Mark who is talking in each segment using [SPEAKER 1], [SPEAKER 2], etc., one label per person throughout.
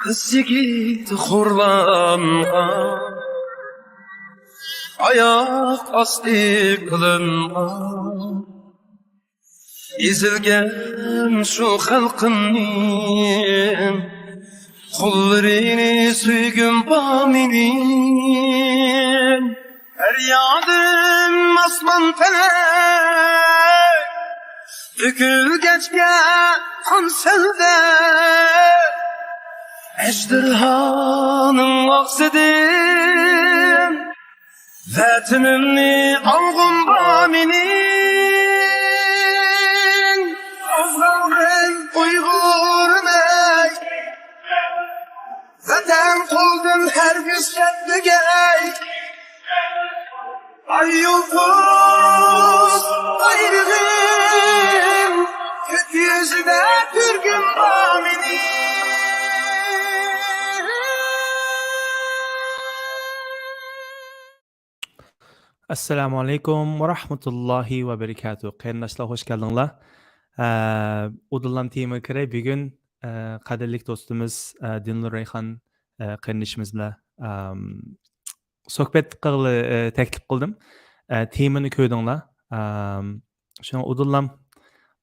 [SPEAKER 1] Kız yigit xorlangan, ayak asti kılıngan, ezilgen şu halkının kullarını süygün baminin. Her yadım asman felek, dökülgeçke kan selde. Ejderhanın aksidim, vatanımni algın baminin. Azrail Uygur'mey, vatan kıldım her güçlüğey. Ay yıldız ayrılım, gökyüzüne pürgün baminin.
[SPEAKER 2] Assalamu alaikum ve rahmetullahi ve berekatuhu. Qarindoshlar hoş geldinglar. Udullam tema kire bugun qadrli dostumuz Dilnur Rayhan qarindoshimiz bilan suhbat qilg'ili taklif qildim. Temani ko'rdinglar. Shunga Udullam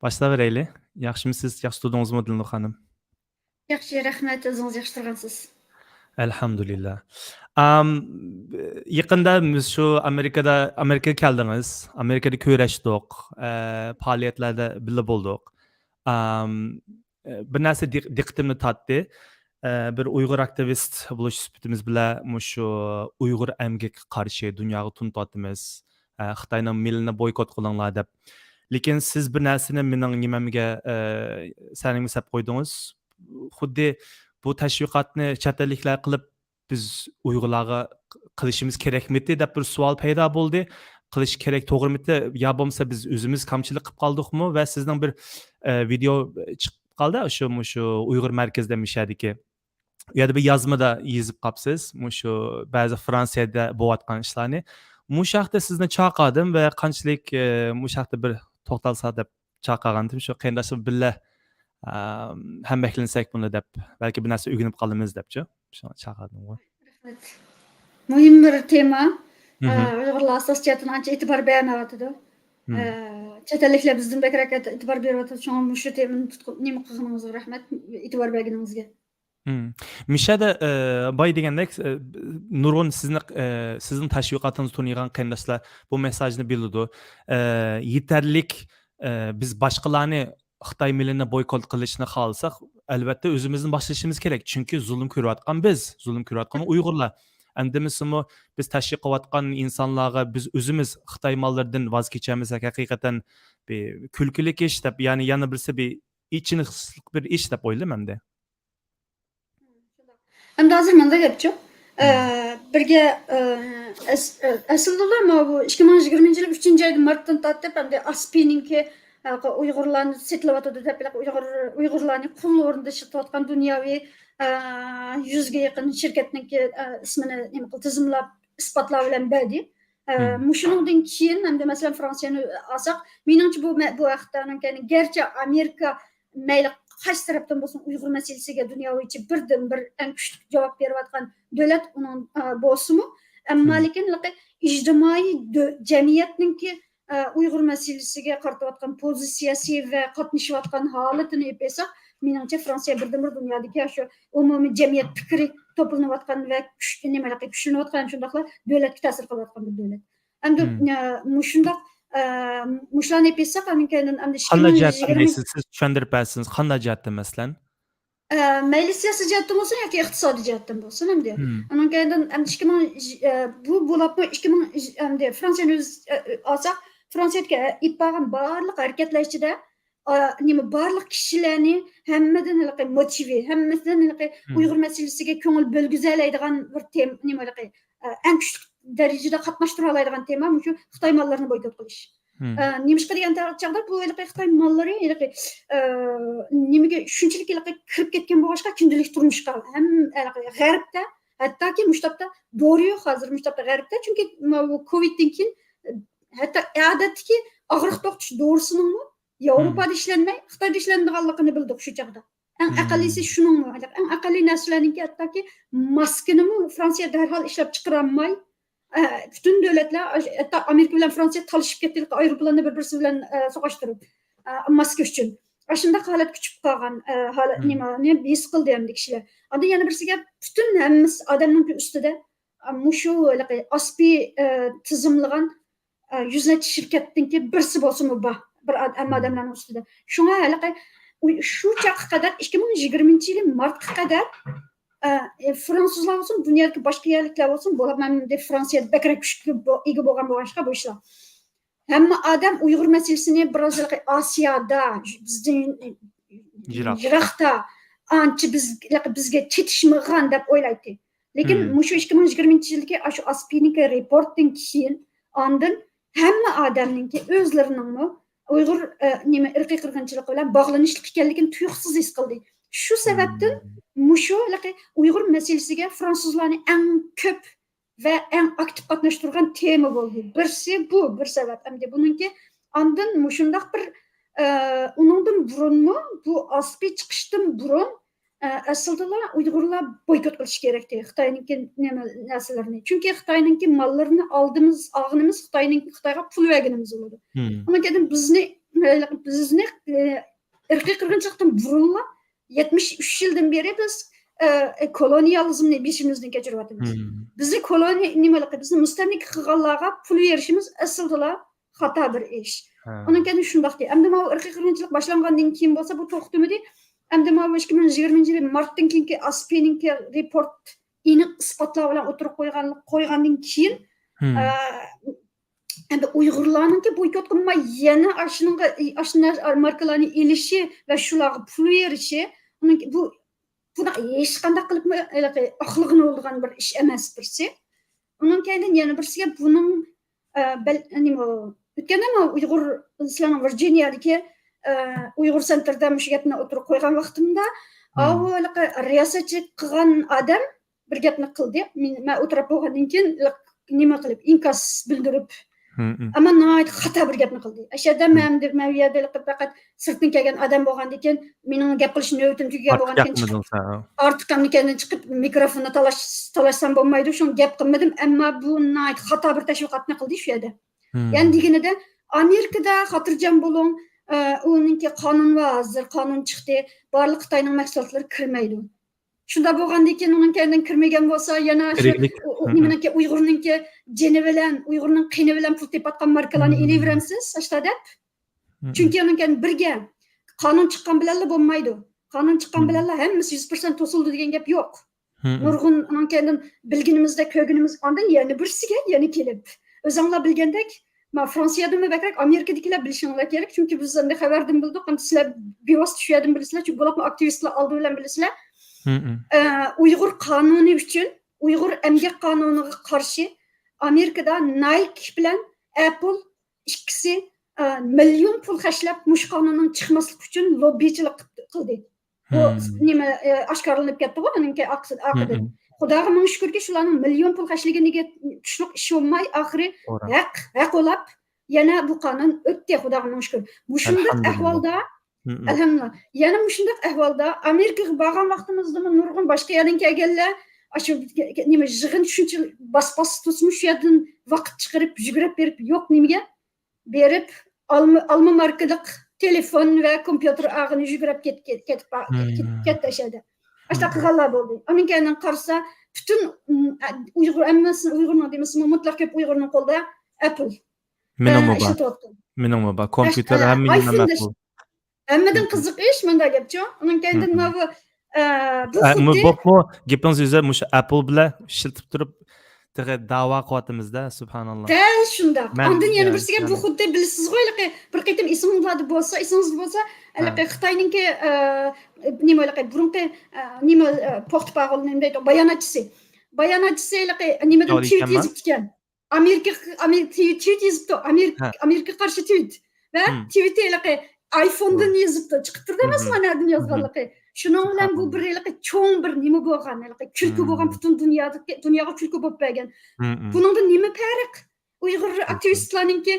[SPEAKER 2] boshlayveraylik. Yaxshimisiz? Yaxshi turdingizmi Dilnur xonim?
[SPEAKER 3] Yaxshi, rahmat, o'zingiz yaxshi turgansiz.
[SPEAKER 2] Elhamdülillah. Yaqında biz şu Amerika'ya keldiniz. Amerika'da ko'rashdik. Faaliyetlarda birga bo'ldik. Bir narsa diqqatimni tortdi. Bir Uyg'ur aktivist bo'lish sifatimiz bilan shu Uyg'ur emgakka qarshi dunyoga tuntatimiz. Xitoyning millini boykot qilinglar deb. Lekin siz bir narsani mening nimamga saningizlab qo'ydingiz. Xuddi bu tashviqotni chet elliklar qilib biz Uyg'urlarga qilishimiz kerakmidi deb bir savol paydo bo'ldi. Qilish kerak to'g'rimidi? Yo bo'lmasa biz o'zimiz kamchilik qilib qoldikmi? Va sizning bir video chiqib qoldi shu Uyg'ur markazida mishadiki. U yerda bir yozmada yozib qolibsiz. Shu ba'zi Fransiyada bo'layotgan ishlarni. Bu haqda sizni chaqirdim va qanchalik bu haqda bir to'xtalsa deb chaqirgandim. Shu qarindoshlar birga hammaklansak buni deb, balki bir narsa o'rganib qolamiz debchi. Shuni chaqirdim.
[SPEAKER 3] Rahmat. Muhim bir tema. Uyg'urlar asosiyatini ancha e'tibor bermayotdi. Chet elliklar bizdan bekrak e'tibor beryapti. Shunga shu temani nima qilganingizga rahmat, e'tibor berganingizga.
[SPEAKER 2] Mishada boy degandek nurg'un sizning tashviqotingizni to'nigan qarindoshlar bu mesajni biladi. Yetarlik biz boshqalarni Xitoy millini boykot qilishni xohlasak, albatta o'zimizni boshlashimiz kerak. Chunki zulm ko'rayotgan biz, zulm ko'rayotgan Uyg'urlar. Endi biz tashviq qilayotgan insonlarga biz o'zimiz Xitoy mollaridan voz kechamisak haqiqatan bir kulkilik ish deb, ya'ni yana birisi bir ichini bir ish deb o'ylayman-da.
[SPEAKER 3] Endi hozir menda gapchi. Birga aslida bu 2020 yil 3-oyda martdan tortib endi Aspininki Uyg'urlarni setlayotdi deb Uyg'urlarni qul o'rnida ishlatayotgan dunyoviy 100 ga yaqin shirkatniki ismini nima qilib tizimlab isbotlab bilan berdi. Shuningdan keyin hamda masalan Fransiyani olsak, meningcha bu vaqtda garchi Amerika mayli qaysi tarafdan bo'lsin Uyg'ur masalasiga dunyoviy birdan bir eng kuchli javob berayotgan davlat uning bo'lsin-mi, ammo lekin ijtimoiy jamiyatningki Uyg'ur masalasiga qaratayotgan pozitsiyasi va qatnashayotgan holatini epesa, meningcha Fransiya birdan bir dunyodagi shu umumiy jamiyat fikri to'planayotgan va kuchlanayotgan shundaqla davlatga ta'sir qilayotgan bir davlat. Endi shundoq mushlarni epesa
[SPEAKER 2] qanday jihatdan siz tushuntirib bersangiz, qanday jihatdan masalan?
[SPEAKER 3] Mayli siyosiy jihatdan bo'lsin yoki iqtisodiy jihatdan bo'lsin hamda. Undan keyin bu bo'lib 2000 Fransiyani olsak, Fransiyada ipag'an barliq harakatlar ichida barliq kishilarni hammadan motive, hammadan Uyg'ur masalasiga ko'ngil bo'lguzalaydigan bir tema eng kuchli darajada qatnashtirib oladigan tema shu Xitoy mollarini boykot qilish. Nimishqa degan chog'da bu Xitoy mollari nimaga shunchalik kirib ketgan bo'lg'achqa kundalik turmushga ham g'arbda, hattoki mushtabda dori yo'q hozir mushtabda g'arbda, chunki Coviddan keyin hatto odatdagi og'riq to'xtatish dorisini Yevropada ishlanmay, Xitoyda ishlanadiganligini bildik shu chog'da. Eng aqallisi shuningmi? Eng aqalli narsalarningki hattoki maskanimi Fransiya darhol ishlab chiqarolmay, bütün davlatlar, hatta Amerika bilan Fransiya talishib ketdi, aeroplanni bir-birisi bilan so'qashtirib, maska uchun. Shunday holat kuchib qolgan, nima his qildi hamda kishilar. Anda yana birisi gap, bütün hammamiz odamning ustida mushu aspi tizimlagan yüzlerce şirketninki birisi bo'lsinmi bor, bir odamlarning ustida. Shunga haliqi shu chaqqa qadar 2020-yil martga qadar Fransuzlar olsun, dünyadagi boshqa yerliklar olsun, bo'lamanda Fransiyada bakrak kuchga ega bo'lgan bo'lishqa bu ishlar. Hamma odam Uyg'ur masalasini biroz Osiyoda, bizning Iroqda ancha bizga ketishmagan deb o'ylaydi. Lekin mushu 2020-yilgi shu Aspiniki reportdan keyin ondan hamma odamninki o'zlarining Uyg'ur nima irqiy qirg'inchilik bilan bog'lanishlik ekanligini tuyuqsiz his qildi. Shu sababdan mushu Uyg'ur masalasiga Fransuzlarni eng ko'p va eng aktiv qatnashtirgan tema bo'ldi. Birsi bu bir sabab. Hamda buningki ondan mushundaq bir uningdan burunmi bu aspi chiqishdan burun aslida Uyg'urlar boykot qilish kerakdi Xitoyninki narsalarni. Chunki Xitoyninki mollarini olganimiz Xitoyga pul berganimiz bo'ladi. Ama kedim bizni irqiy qirg'inchilikdan burunla 73 yildan beri biz kolonializmni beshimizdan kechiryapmiz. Bizni bizni mustamlik qilganlarga pul berishimiz aslida xato bir ish. Onun kedim shundaqdi. Endi bu irqiy qirg'inchilik boshlangandan keyin bo'lsa bu to'xtamadi. Endi mana 2020-yil martdan keyingi Aspiniki report aniq isbotlar bilan o'tirib qo'ygandan keyin endi Uyg'urlarningki boykot qilmay yana ashuna markalarni elishi va shularga pul berishi, buni hech qanday qilib axloqni oldigan bir ish emas birsi. Undan keyin yana birsiga buning nima o'tganda Uyg'ur sizlarning Virginiyadagi Uyg'ur sentrda shu gapni o'tirib qo'ygan vaqtimda riyosatchilik qilgan odam bir gapni qildi. Men o'tirib bo'lgandan keyin nima qilib inkas bildirib ama nəhayət xata bir gapni qildi. Aşağıda men bu yerda faqat sirtdan kelgan odam bo'lgandan keyin mening gap qilish navbatim tugagan bo'lgandan keyin ortiq kamnikandan chiqib mikrofonni talashsam bo'lmaydi, shuni gap qilmadim, ammo bu nəhayət xata bir tashviqotni qildi shu yerda. Ya'ni deganida Amerikada xotirjam bo'ling, uninki qonun va hozir qonun chiqdi, barliq Xitoyning mahsulotlari kirmaydi. Shunda bo'lgandan keyin uning kendidan kirmagan bo'lsa, yana nimaniki Uyg'urninki jeni bilan, Uyg'urning qini bilan pul tepatgan markalarni elaveramsiz, ashta deb. Chunki uning birga qonun chiqqan bilan bo'lmaydi. Qonun chiqqan bilan hammasi 100% to'sildi degan gap yo'q. Nurg'un uning kendidan bilginimizda, ko'rganimiz ondan yana birsiga yana kelib. O'zinglar bilgandek, ma Fransiyadami bakrak Amerikadagilar bilishinglar kerak, chunki biz endi xabardan bildik, sizlar bevosita shu yerdan bilasizlar, chunki bularni aktivistlar oldi bilan bilasizlar. Uyg'ur qonuni uchun, Uyg'ur emgak qonuniga qarshi Amerikada Nike bilan Apple ikkisi million pul xarjlab mush qonunning chiqmasligi uchun lobbichilik qildi. Bu nima oshkorlanib ketdi-ku, uningki aqidi. Xudoga ming shukrki, shularning million pul xarjlaganiga tushliq ish bo'lmay, oxiri haq olib, yana bu qonun o'tdi, xudoga ming shukr. Bu shunday ahvolda alhamdulillah. Yana shunday ahvolda Amerikaga borgan vaqtimizda nurg'un boshqa yerdan kelganlar, shu nima yig'in shuncha bas tutmuş yerdan vaqt chiqarib, yugurib berib, yo'q nimaga berib, alma markalik telefon va kompyuter og'ini yugurib ketdi ashada. Ashta qilganlar bo'ldi. Uning keyin qarasa, bütün Uyg'ur ammasi, Uyg'urning demasmi, mutlaq ko'p Uyg'urning qo'lida Apple. Mening mobil kompyuter hammaning Apple. Hammadan qiziq ish menda gapchi. Uning keyin
[SPEAKER 2] bu gapingiz o'zi musha Apple bilan shiltib turib da'vo qilyapmizda, subhanalloh.
[SPEAKER 3] Shunda. Ondan yana birsiga bu xuddi bilasizmi, bir qitim esingiz bo'lsa, Xitoyninki nima burunqi nima portparol nima deydi, bayonotchisi nimadan tweet yozib ekan. Amerika tweet yozibdi, Amerika qarshi tweet va tweetga iPhone'dan yozibdi. Chiqib turdi emasmi, nerdan yozganligi. Shuning bilan bu bir cho'ng bir nima bo'lgan, kulku bo'lgan, butun dunyoga kulku bo'lib bergan. Buningda nima farq? Uyg'ur aktivistlarninki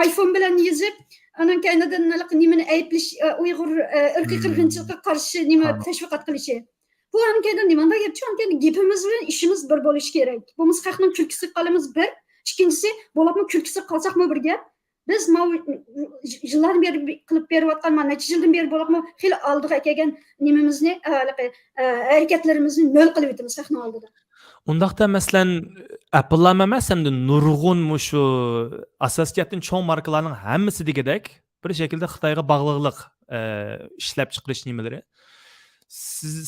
[SPEAKER 3] iPhone bilan yozib, anan kaynadan nimani ayblish, Uyg'ur irqiy qirg'inchilikqa qarshi nima tashviqot qilishi. Bu ankaydan nimanda gapchi? Ankaydan gapimiz bilan ishimiz bir bo'lishi kerak. Bo'lmasa xalqning kulkisi qolamiz bir. Ikkinchisi, bo'lapmi kulkisi qolsaqmi bir gap. Biz yillardan beri qilib berayotgan, necha yildan beri bo'lapmi xil oldiga kelgan nimamizni, harakatlarimizni nol qilib o'tamiz xalqning oldida.
[SPEAKER 2] Undaqda masalan Apple'lar emas, hamda nurg'un shu asosiyatdan cho'ng markalarning hammasi degidek bir şekilde Xitoyga bog'liqlik ishlab chiqarish nimalari.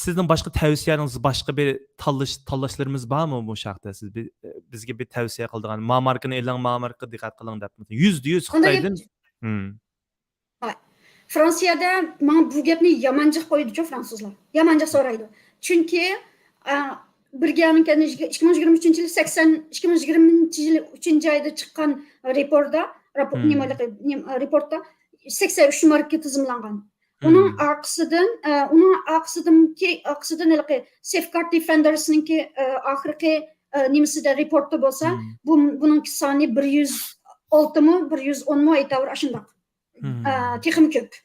[SPEAKER 2] Sizning boshqa tavsiyangiz, boshqa bir tanlashlarimiz bormi bu haqda? Siz bizga bir tavsiya qildigan, ma markani eling, ma marka diqqat qiling deb. 100% Xitoydan.
[SPEAKER 3] Fransiyada men bu gapni yamanjiq qo'ydi-ku fransuzlar. Yamanjiq so'raydi. Chunki birga 2023 yil 2020 yil 3-oyda chiqqan reportda 83 marka tizimlangan. Onun arkasıdan Safeguard Defenders'ninki ahirki nimisida reportda bo'lsa, bunun soni 106 mı, 110 mu aytavr aşındaq. Texim köp.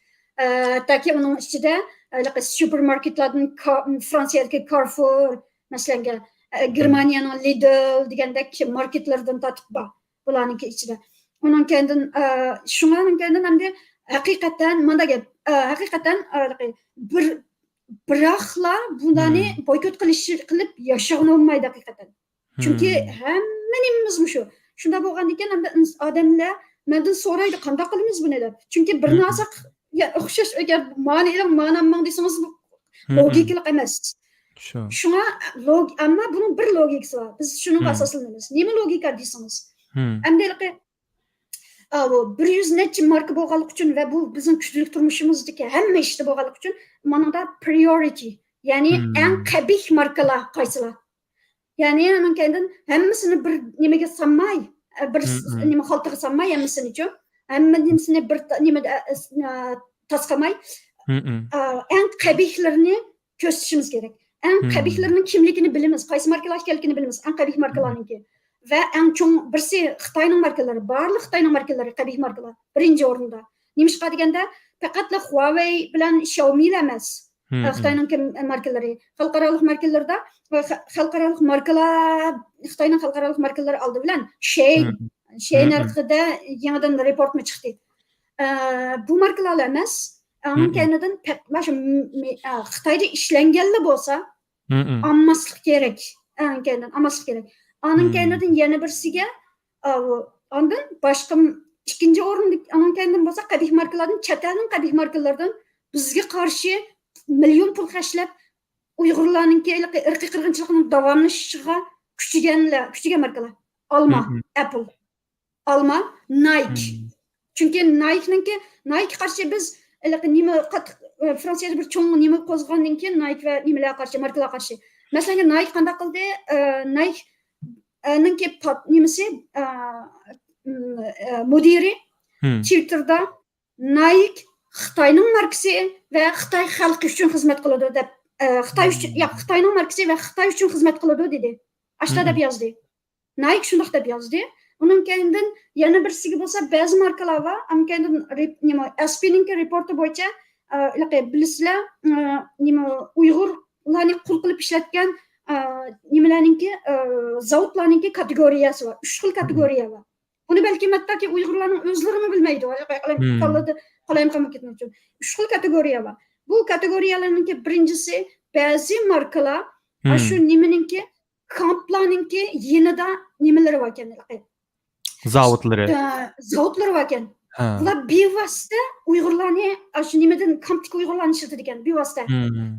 [SPEAKER 3] Taki onun içinde supermarketlardan Fransiyadagi Carrefour, mesela Germaniyanın Lidl degandek marketlardan tatib bor. Bularninki içinde. Onun kendin şunların kendin hem de hakikaten manda gap hakikaten biroqlar bunlarni boykot qilib yashag'ini olmaydi hakikaten. Chunki hammanimiz shu. Shunda bo'lgan ekan hamda odamlar mendan so'raydi qanday qilamiz buni deb. Chunki bir narsa o'xshash agar ma'nan desangiz bu logikalik emas. Shunga ammo buning bir logikasi bor. Biz shuni asoslanamiz. Nima logika desangiz? Hamda 100 necha marka bo'lganlik uchun va bu bizning kuchli turmushimizdagi hamma ishda bo'lganlik uchun manada priority, ya'ni eng qabih markalar qaysilar? Ya'ni mendan hammasini bir nimaga sanmay, bir nima xaltaga sanmay hammasini-ku, hammasini bir nimada tasqamay, eng qabihlarini ko'rsatishimiz kerak. Eng qabihlarining kimligini bilamiz, qaysi markalar ekanligini bilamiz, eng qabih markalarniki. Ve en çok birisi Xitoyning markalari, barliq Xitoyning markalari qabih markalar birinchi o'rinda. Nimishqa deganda faqatla Huawei bilan Xiaomi emas. Xitoyning markalari, xalqaro markalarda xalqaro markalar, Xitoyning xalqaro markalari oldi bilan Shein narxida yangidan report mi chiqdi. Bu markalar emas, onun kaynidan Xitoyda ishlanganlar bo'lsa, olmaslik kerak. Olmaslik kerak. Onun kendinden yeni birisiga, ondan başka ikinci o'rinda onun kendinden bo'lsa qabih markalardan, çetelning qabih markalardan bizga qarshi milyon pul xarjlab Uyg'urlarninki irqiy qirg'inchilikning davomlashishiga kuchigan markalar. Alma, Apple, Alma, Nike. Chunki Nike qarshi biz nima Fransiyada bir cho'ng nima qo'zg'andan keyin Nike va nimalar qarshi, markalar qarshi. Masalan, Nike qanday qildi? Nike Nınki nimisi müdiri Twitter'da Nike Xitoyning markasi ve Xitoy xalqi uchun xizmat qiladi deb Xitoyning markasi ve Xitoy uchun xizmat qiladi dedi. Ashta deb yozdi. Nike shundoq deb yozdi. Uning kendidan yana birisiga bo'lsa ba'zi markalar va amkendan nima SP'ning reporti bo'yicha bilisizlar nima Uyg'urlarni qul qilib ishlatgan nimalarninki zavodlarninki kategoriyasi var. 3 xil kategoriya var. Bunu belki hatta Uyg'urlarning o'zlarini bilmaydi. Qalayim ketmoqchi uchun. 3 xil kategoriya var. Bu kategoriyalarninki birinchisi ba'zi markalar shu nimaninki kamplarninki yanida nimalari bor ekan. Zavodlari bor ekan. Bular bevosita Uyg'urlarni shu nimadan kampdagi Uyg'urlarni ishlatadi ekan, bevosita.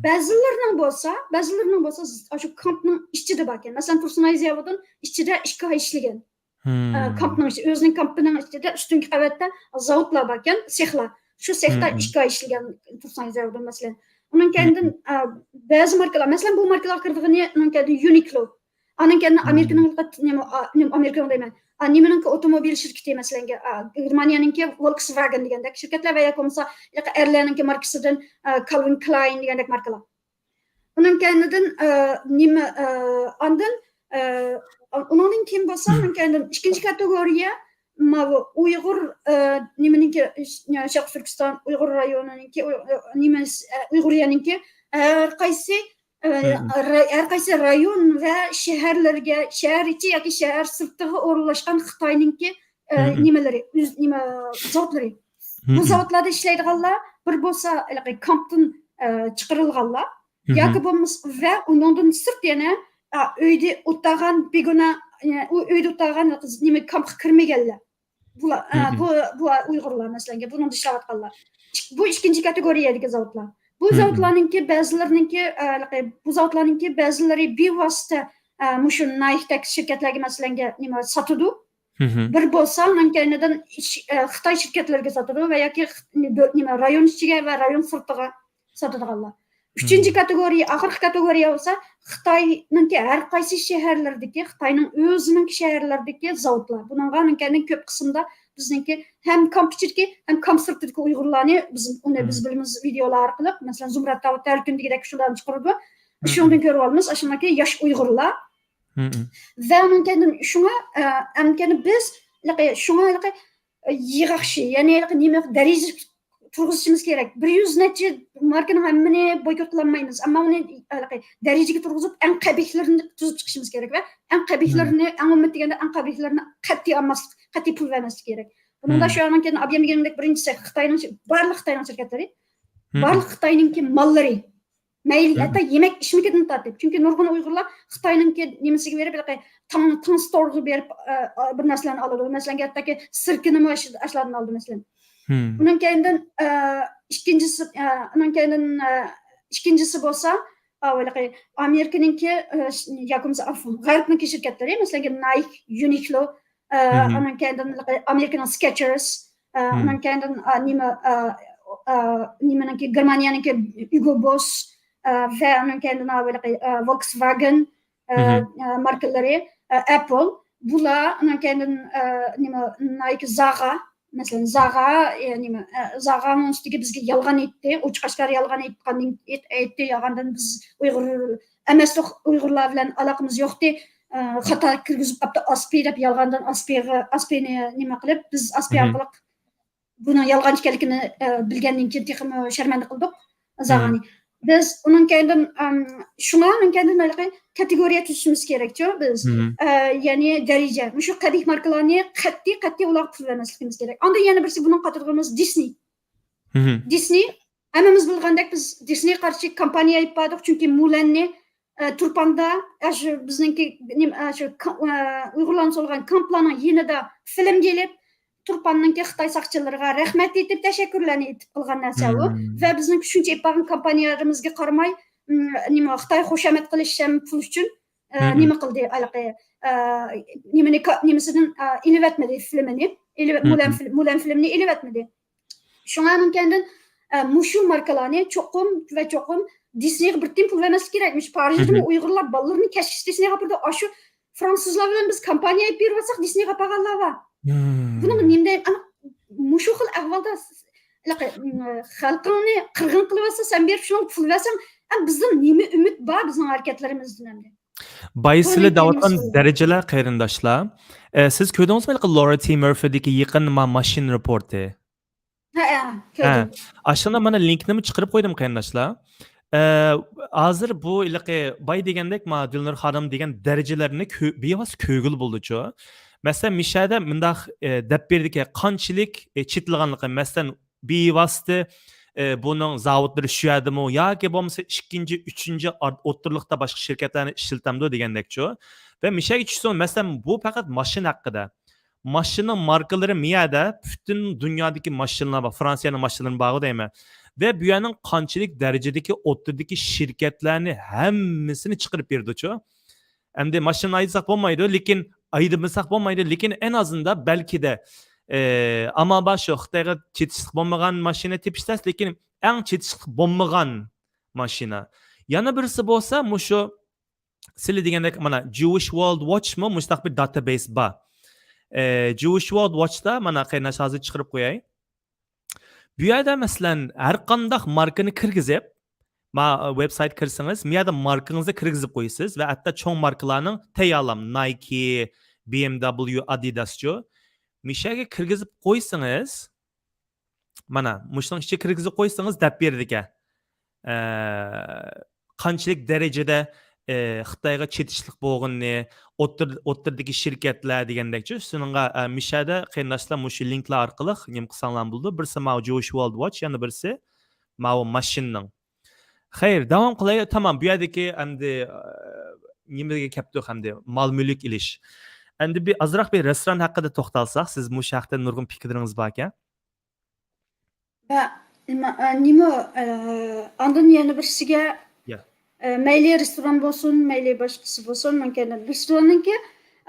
[SPEAKER 3] Ba'zilarining bo'lsa shu kampning ichida bor ekan. Masalan, Tursunay zavodining ichida 2 oy ishlagan. Kampning o'zining kampining ichida ustungi qavatda zavodlar bor ekan, sexlar. Shu sexda 2 oy ishlagan Tursunay zavodi masalan. Uning kendidan ba'zi markalar, masalan bu markalar kirdig'ini uning kendidan Uniqlo. Uning kendidan Amerikaning deyman. Nimaningki avtomobil shirkati masalan Germaniyaninki Volkswagen degandek shirkatlar va yo'qolmasa Erlan'ninki markasidan Calvin Klein degandek markalar. Uning kendidan nima ondan Ondan kim bo'lsa mumkin ikkinchi kategoriya bu Uyg'ur nimaniki Sharq Turkiston Uyg'ur rayoniniki Uyg'uriyaniki har qaysi rayon va shaharlarga shahar ichi yoki shahar sirtiga o'rnashgan Xitoyninki nimalari zavodlari. Bu zavodlarda ishlaydiganlar bir bo'lsa kampdan chiqarilganlar yoki bo'lmasa va undan sirt yana uyda o'tirgan begona uyda o'tirgan nima kampga kirmaganlar. Bu Uyg'urlar masalan buni ishlayotganlar. Bu ikkinchi kategoriyadagi zavodlar. Bu zavodlarninki ba'zilarininki bu zavodlarninki ba'zilari bevosita mushu Nike shirkatlarga masalan nima sotadi. Bir bo'lsa mankanidan Xitoy shirkatlariga sotadi va yoki nima rayon ichiga va rayon sirtiga sotadiganlar. Üçüncü kategoriya, oxirgi kategoriya bo'lsa Xitoyninki har qaysi shaharlardagi Xitoyning o'zining shaharlaridagi zavodlar. Buningga mankanining ko'p qismida bizningki ham kamp ichidagi ham kamp sirtidagi Uyg'urlarni biz bilamiz videolar orqali, masalan Zumrat Davud Tarkundagidek shularni chiqardi. Shundan ko'rib olamiz, ashunaki yosh Uyg'urlar. Va mankanidan shunga mankani biz shunga yig'ishchi, ya'ni nima daraja turg'izishimiz kerak. 100 necha markani hammani boykotlamaymiz, ammo uni darajaga turg'izib, eng qabihlarini tuzib chiqishimiz kerak va eng qabihlarini, eng ummat deganda eng qabihlarini qat'iy olmaslik, qat'iy pul vermaslik kerak. Buningda shu andan keyin ob'yem deganidek birinchisi Xitoyning barliq Xitoyning shirkatlari, barliq Xitoyninki mollari mayli hatto yemak ishmikidan tortib. Chunki nurg'un Uyg'urlar Xitoyninki nimasiga berib, tang storga berib bir narsalarni oladi. Masalan, hattoki sirkini ashlardan oldi masalan. Bundan keyindan ikkinchisi bo'lsa, Amerikaninki yoki G'arbniki shirkatlari, masalan Nike, Uniqlo, undan keyindan Amerikaning Skechers, undan keyindan nimaniki Germaniyaniki Hugo Boss va undan keyindan Volkswagen markalari, Apple, bular undan keyindan Nike Zara Mesela Zaga'nın üstüge bizge yalgan etti. Uçkaşlar yalgan etti. Yalgandan biz emeslik Uygurlar bilen alakamız yoktu. Hata kirgizip kapta aspi dep yalgandan aspini nima qilib biz aspi arqali buni yalgan ekanligini bilgandan keyin texmi sharmanda qildik Zaga'ni. Biz onun kendinden şunun kendinden kategoriya tuzishimiz kerak-ku biz. Ya'ni daraja. Shu qabih markalarni qat'iy ular qilmasligimiz kerak. Unda yana birisi buning qatorimiz Disney. Disney hammamiz bilgandek biz Disney qarshi kompaniya yapmadik chunki Mulanni Turpanda shu bizningki shu Uyg'urlarning solgan kamplarning yanida film kelib Turpanninki Xitoy saqchilariga rahmat etib, tashakkurlarni aytib qilgan narsa u va bizning shuncha yapgan kompaniyalarimizga qaramay, Xitoy xushamat qilish ham pul uchun nima qildi, nimasidan ilib etmedi filmini, Mulan filmini ilib etmedi. Shunga mumkindan mushu markalarni cho'qim Disneyga bir tim pul vermesi kerakmiş. Parijda Uyg'urlar bolalarni kashf Disneyga qildi. Shu fransuzlar bilan biz kompaniya berib olsak Disneyga paganlar bor. Bunun nimde mushu xil ahvolda xalqni qirg'in qilib olsa, sen berib shuni pul versan, bizning nima umid bor bizning harakatlarimizdan hamda.
[SPEAKER 2] Bayısıyla davatkan dereceler qarindoshlar. Siz ko'rdingizmi Laura T. Murphy'deki yaqin machine reporti?
[SPEAKER 3] Ha.
[SPEAKER 2] Aslında mana linkni chiqarib qo'ydim qarindoshlar. Hozir bu bay degandek Dilnur xonim degan darajalarni bevos ko'gil bo'ldi-ku. Mesela Mishada mındaq deb berdiki qanchalik chetilganligi, masalan bevosita bunun zavodlari shu yerdimi yoki bo'lmasa ikkinchi, uchinchi o'rtalikda boshqa shirkatlarni ishlatamdi degandekchu. Va Mishaga tushsin, masalan bu faqat mashina haqida. Mashina markalari miyada butun dunyodagi mashinalar bor, Fransiyaning mashinalari bor deyman. Ve bu yerning qanchalik darajadagi o'rtadagi shirkatlarni hammasini chiqarib berdi-chu. Endi mashina aytsak bo'lmaydi, lekin aytmasak bo'lmaydi, lekin en azından belki de ama başı Xitoyga chetishlik bo'lmagan mashina tepishsiz, lekin eng chetishlik bo'lmagan mashina. Yana birisi bo'lsa, mushu sizlar degandek mana Jewish World Watch mi mustaq bir database bor. Jewish World Watch'da mana qaynash hozir chiqarib qo'yay. Bu yerda masalan har qanday markani kirgizib, Ma website kirsangiz, bu yerda markangizni kirgizib qo'yasiz va hatto cho'ng markalarning tayyorlam Nike, BMW, Adidascho mishaga kirgizib qo'ysangiz, mana mushning ichiga kirgizib qo'ysangiz deb berdi ekan. Qanchalik darajada Xitoyga chetishlik bo'lganini, o'ttirdagi shirkatlar degandekchi, shuningga mishada qarindoshlar mushu linklar orqali nim qilsanglar bo'ldi. Birisi ma Josh World Watch, yana birisi ma mashinning. Xayr, davom qilay. Tamam, bu yerdagi endi nimaga kelibdi hamda mol mulk ilish. Endi bir azroq bir restoran haqida to'xtalsak, siz bu haqda nurg'un fikrlaringiz bor ekan.
[SPEAKER 3] Va nima ondan yana birisiga mayli restoran bo'lsin, mayli boshqasi bo'lsin, mumkin restoranniki,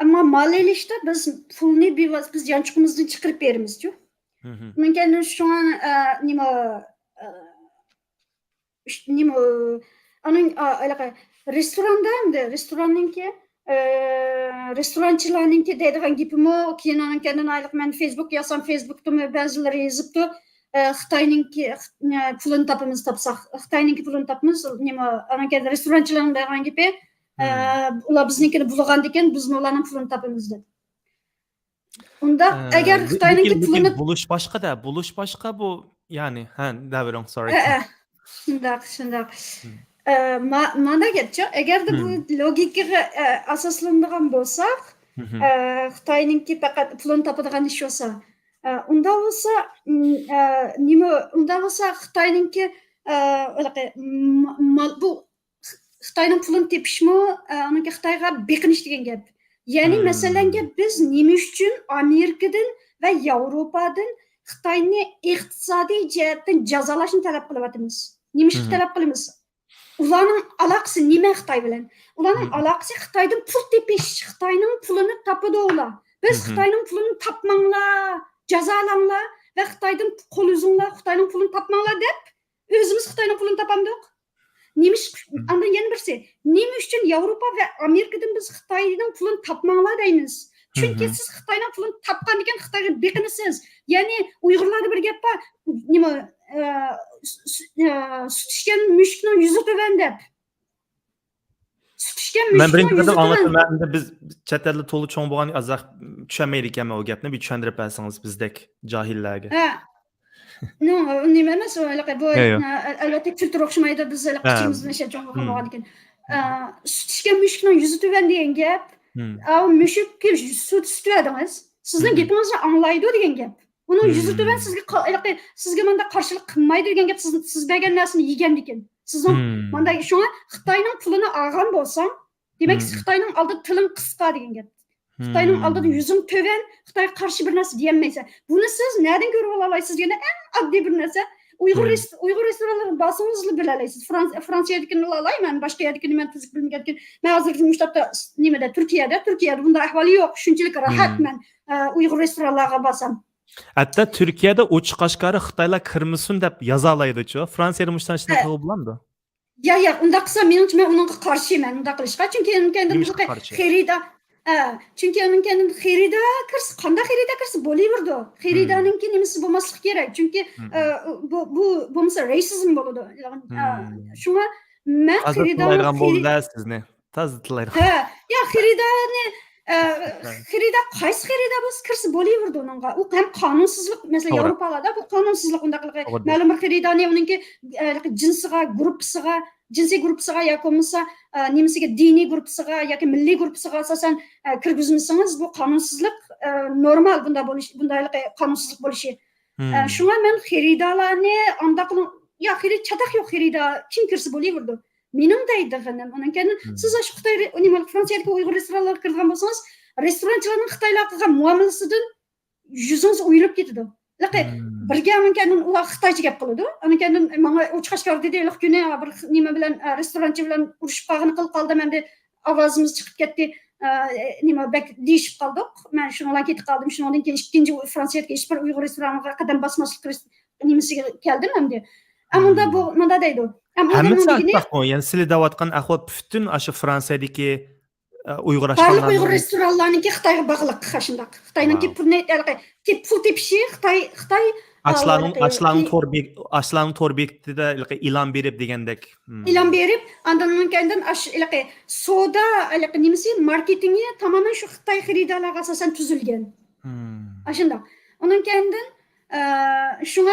[SPEAKER 3] ammo mol ilishda biz pulni biz yanchiqimizdan chiqarib beramiz-ku. Mumkin shu nima restoranda endi restoranniki restoranchilarniki deydigan gapimi keyin ondan ayliq men Facebook yozsam Facebookda ba'zilari yozibdi Xitoyningki pulini topamiz topsak Xitoyningki pulini topamiz nima ondan restoranchilarning degan gapi ular biznikini bulg'an ekan biz ularning pulini topamiz dedi. Unda agar Xitoyningki pulini
[SPEAKER 2] bulush boshqa bu ya'ni davron sorry.
[SPEAKER 3] Shundaq. Mana getcha agarda bu logikaga asoslanadigan bo'lsak, Xitoyningki faqat pulini topadigan ish bo'lsa, unda bo'lsa Xitoyningki bu Xitoyning pulini tepishmi, unga Xitoyga beqinish degan gap. Ya'ni masalanga biz nima uchun Amerikadan va Yevropadan Xitoyni iqtisodiy jihatdan jazolashni talab qilyapmiz? Nima uchun talab qilamiz? Ularning aloqasi nima Xitoy bilan? Ularning aloqasi Xitoydan pul tepish, Xitoyning pulini topadi ular. Biz Xitoyning pulini topmanglar, jazolanglar va Xitoydan qo'l uzinglar, Xitoyning pulini topmanglar deb o'zimiz Xitoyning pulini topamdik. Nima andan yana birisi, nima uchun Yevropa va Amerikadan biz Xitoyning pulini topmanglar deymiz? Chunki siz Xitoyning pulini topgan ekan Xitoyga beqinasiz. Ya'ni Uyg'urlarda bir gap bor, nima sut ichgan mushukning yuzi tuvan deb. Sut ichgan mushukning yuzi tuvan.
[SPEAKER 2] Biz chet elda to'li cho'ng bo'lgan azoq tushunmaydi ekanman o gapni, bir tushuntirib bersangiz bizdek johillarga.
[SPEAKER 3] No, nima emas, bu albatta kultur o'xshamaydi, biz qichimizdan yashab bo'lgan ekan. Sut ichgan mushukning yuzi tuvan degan gap. Mushuk sut ichadingiz, sizning gapingizni anglaydi degan gap. Uning yuzi tuvan sizga menda qarshilik qilmaydi degan gap, siz bergan narsani yegan ekan. Sizning menda shunga Xitoyning pulini olgan bo'lsam, demak Xitoyning oldida tilim qisqa degan gap. Xitoyning oldida yuzing tuvan, Xitoyga qarshi bir narsa deyolmaysan. Buni siz nereden ko'rib olasizlar? Yana eng oddiy bir narsa. Uyg'ur restoranlari bosingizni bilalaysiz. Fransiyadagini olayman, boshqa yerdagini men tuzuk bilmagan ekan. Men hozir mushtabda nimada Turkiyada bunday ahvoli yo'q. Shunchalik rohatman Uyg'ur restoranlariga bosam.
[SPEAKER 2] Hatto Turkiyada uch qashqari Xitoylar kirmasin deb yoza oladi-ku. Fransiyada mushtarisini qilib bo'lamdi.
[SPEAKER 3] Ya, unda qilsa menimcha men unga qarshiman, unda qilishga. Chunki xaridor Chunki mumkin xaridor kirsa, qanday xaridor kirsa bo'laverdi. Xaridaninki nimasi bo'lmasligi kerak. Chunki bu bo'lmasa rasizm bo'ladi. Shunga men xaridorni
[SPEAKER 2] sizni tazitlaydi.
[SPEAKER 3] Ya xaridorni xaridor qaysi xaridor bo'lsa kirsa bo'laverdi unga. U ham qonunsizlik, masalan, Yevropalarda bu qonunsizlik unda ma'lum bir xaridorni uningki jinsiga, jinsiy gruppasiga yoki bo'lmasa nimasiga diniy gruppasiga yoki milliy gruppasiga asosan kirgizmasangiz bu qonunsizlik normal bunday qonunsizlik bo'lishi. Shunga men xaridorlarni undaq chatoq yo'q xaridor kim kirsa bo'laverdi. Mening deydiganim undan siz shu Xitoy Fransiyadagi Uyg'ur restoranlariga kirgan bo'lsangiz, restoranchilarning Xitoylar qilgan muomalasidan yuzingiz o'yilib ketadi. Birga mumkin ular Xitoycha gap qiladi. Mumkin menga Uchqashqar dedilar kuni bir nima bilan restoranchi bilan urushib qolgan qildi, menda ovozimiz chiqib ketdi. Nima bak deyishib qoldik. Men shundan ketib qoldim. Shundan keyin ikkinchi Fransiyadagi hech bir Uyg'ur restoraniga qadam bosmaslik nimasiga keldim endi. Ammo bu nima deydi?
[SPEAKER 2] Hammasi aytmoq, ya'ni sizlar deyotgan ahvol butun o'sha Fransiyadagi Uyg'ur
[SPEAKER 3] restoranlari. Uyg'ur restoranlarniki Xitoyga bog'liq shundaq. Xitoyningki pulni pul tepishi Xitoy
[SPEAKER 2] Açlarning tor bekitida e'lon berib degandek.
[SPEAKER 3] ilan berip, andan kendim soda nimesi marketingi tamamen şu Xitay xiridalarga asasen tüzülgen. Aşında. Onun kendin şuna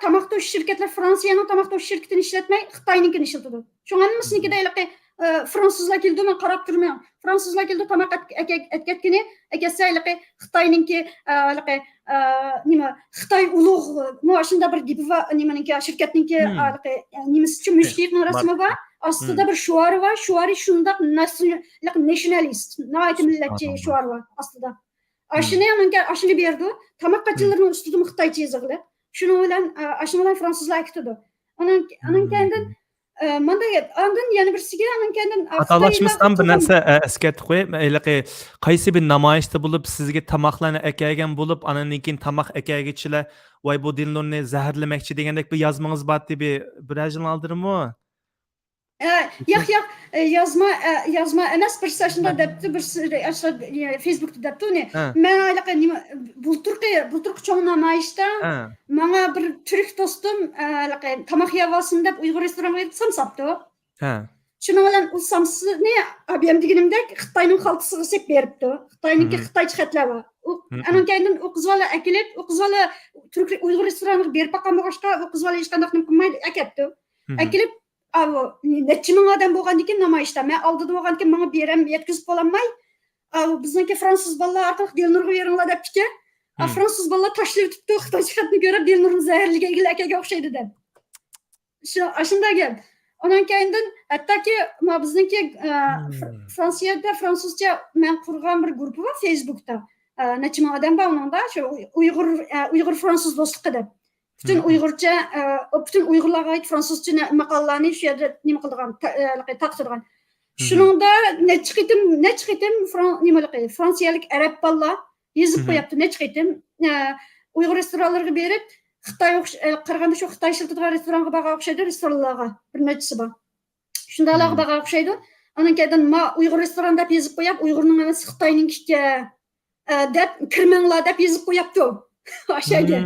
[SPEAKER 3] tamak toşuş şirketler Fransa'nın tamak toşuş şirketini işletmeyi Xitay'ınkini işletiyor. Şuna mısınki de Fransızlar keldi men qarab turmayman. Fransızlar keldi tamak etketkini ekese Xitay'ınki nima Xitay ulug' muashında bir gibi va nimaniki şirketninki nimesi için müşkilikning rasmi var. Aslında bir şuarı var. Şuarı şundaq nationalist, nayet milletçi şuarı var aslında. Aşını berdi. Tamak kaçılarının üstüde Xitaycha yazıqlı. Şunu bilen aşını bilen Fransızlar ekitdi. Onun kendin manda andan yana birisiga anan kendin
[SPEAKER 2] Atalashmasdan bir narsa eslatib qo'yib, qaysi bir namoyishda bo'lib sizga tamoqlarni akagan bo'lib, andan keyin tamoq akagichilar voy bu Dilnurni zaharlamoqchi degandek bir yozmangiz bor deb bir ajlanaldırmı?
[SPEAKER 3] Yo'q, yazma emas bir sashında debdi bir Facebookda debdi uni. Men nima bulturqi cho'ng namoyishda menga bir turk do'stim tamoq yavasin deb Uyg'ur restoranga berib samsapdi. Şunu bilan u samsini abiyam deganimdek Xitoyning xaltasiga sep beribdi. Xitoyninki Xitoycha xatlar bor. Anan kendin o qiz bola akilib, o qiz bola turk Uyg'ur restoraniga berib baqqan bo'lg'achqa o qiz bola hech qanday qilmaydi akatdi. Akilib neçe ming odam bo'lgandan keyin namoyishda men oldida bo'lgandan keyin menga berem yetkazib bo'lolmay bizniki fransuz bolalar orqali Dilnurga beringlar debdiki fransuz bolalar tashlab o'tibdi Xitoycha xatni ko'rib Dilnurni zaharlagan akaga o'xshaydi deb shunday gap ondan keyin hattoki bizniki Fransiyada fransuzcha men qurgan bir guruh bor Facebookda necha ming odam bor unda shu Uyg'ur fransuz do'stligi deb bütün Uyg'urcha, bütün Uyg'urlarga ait Fransuzcha maqolalarni shu yerda nima qilgan, taqdirgan. Shuningda necha qitim fransiyalik arab bolalar yozib qo'yapti, necha qitim Uyg'ur restoranlariga berib, Xitoy qaraganda shu Xitoy ishlatadigan restoranga borgan o'xshaydi, restoranlarga bir nechasi bor. Shundalarga borgan o'xshaydi. Ondan keyin Uyg'ur restoran deb yozib qo'yib, Uyg'urning emas Xitoyninkiga deb kirmanglar deb yozib qo'yapti. O'shaga.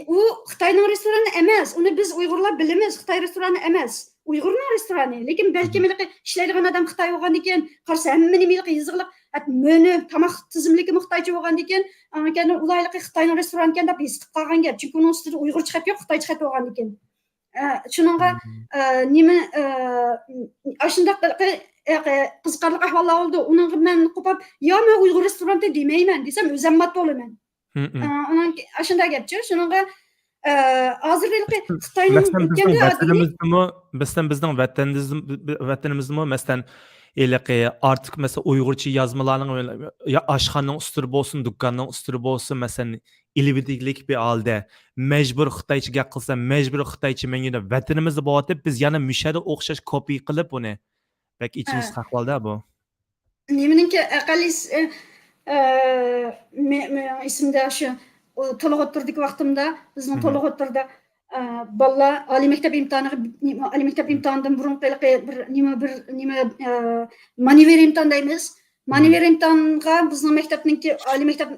[SPEAKER 3] U Xitoyning restorani emas. Uni biz Uyg'urlar bilamiz, Xitoy restorani emas. Uyg'urning restorani. Lekin balki ishlaydigan odam Xitoy bo'lgandan keyin qarasa hamma nima yozig'liq, meni tamoq tizimligi Xitoycha bo'lgandan keyin ularga Xitoyning restorani ekan deb yozib qolgan gap. Chunki uning ustida Uyg'urcha xat yo'q, Xitoycha xat bo'lgandan keyin. Shuningga nima ashundaq qiziqarli ahvollar oldi. Uning men qo'pib, "Yo, men Uyg'ur restorani demayman" desam, o'zim mat bo'laman. Aşında gapchi shunga hozir Xitoyning
[SPEAKER 2] bizning vatanimizdami masalan artık mesela Uyg'urcha yozmalarning ya oshxonaning usturi bo'lsin, do'konning usturi bo'lsin, masalan ilibidiklik bir holda majbur Xitoycha gap qilsa, majbur Xitoycha menga vatanimizda bo'tib biz yana mushada o'xshash kopiy qilib uni balki ichimiz ahvolda bu.
[SPEAKER 3] Nimaninki aqallis isimde şu to'liq o'tirdik vaqtimda bizning to'liq o'tirda bolalar oliy maktab imtihonidan burun bir nima maniver imtihon deymiz. Maniver imtihonga bizning maktabninki oliy maktab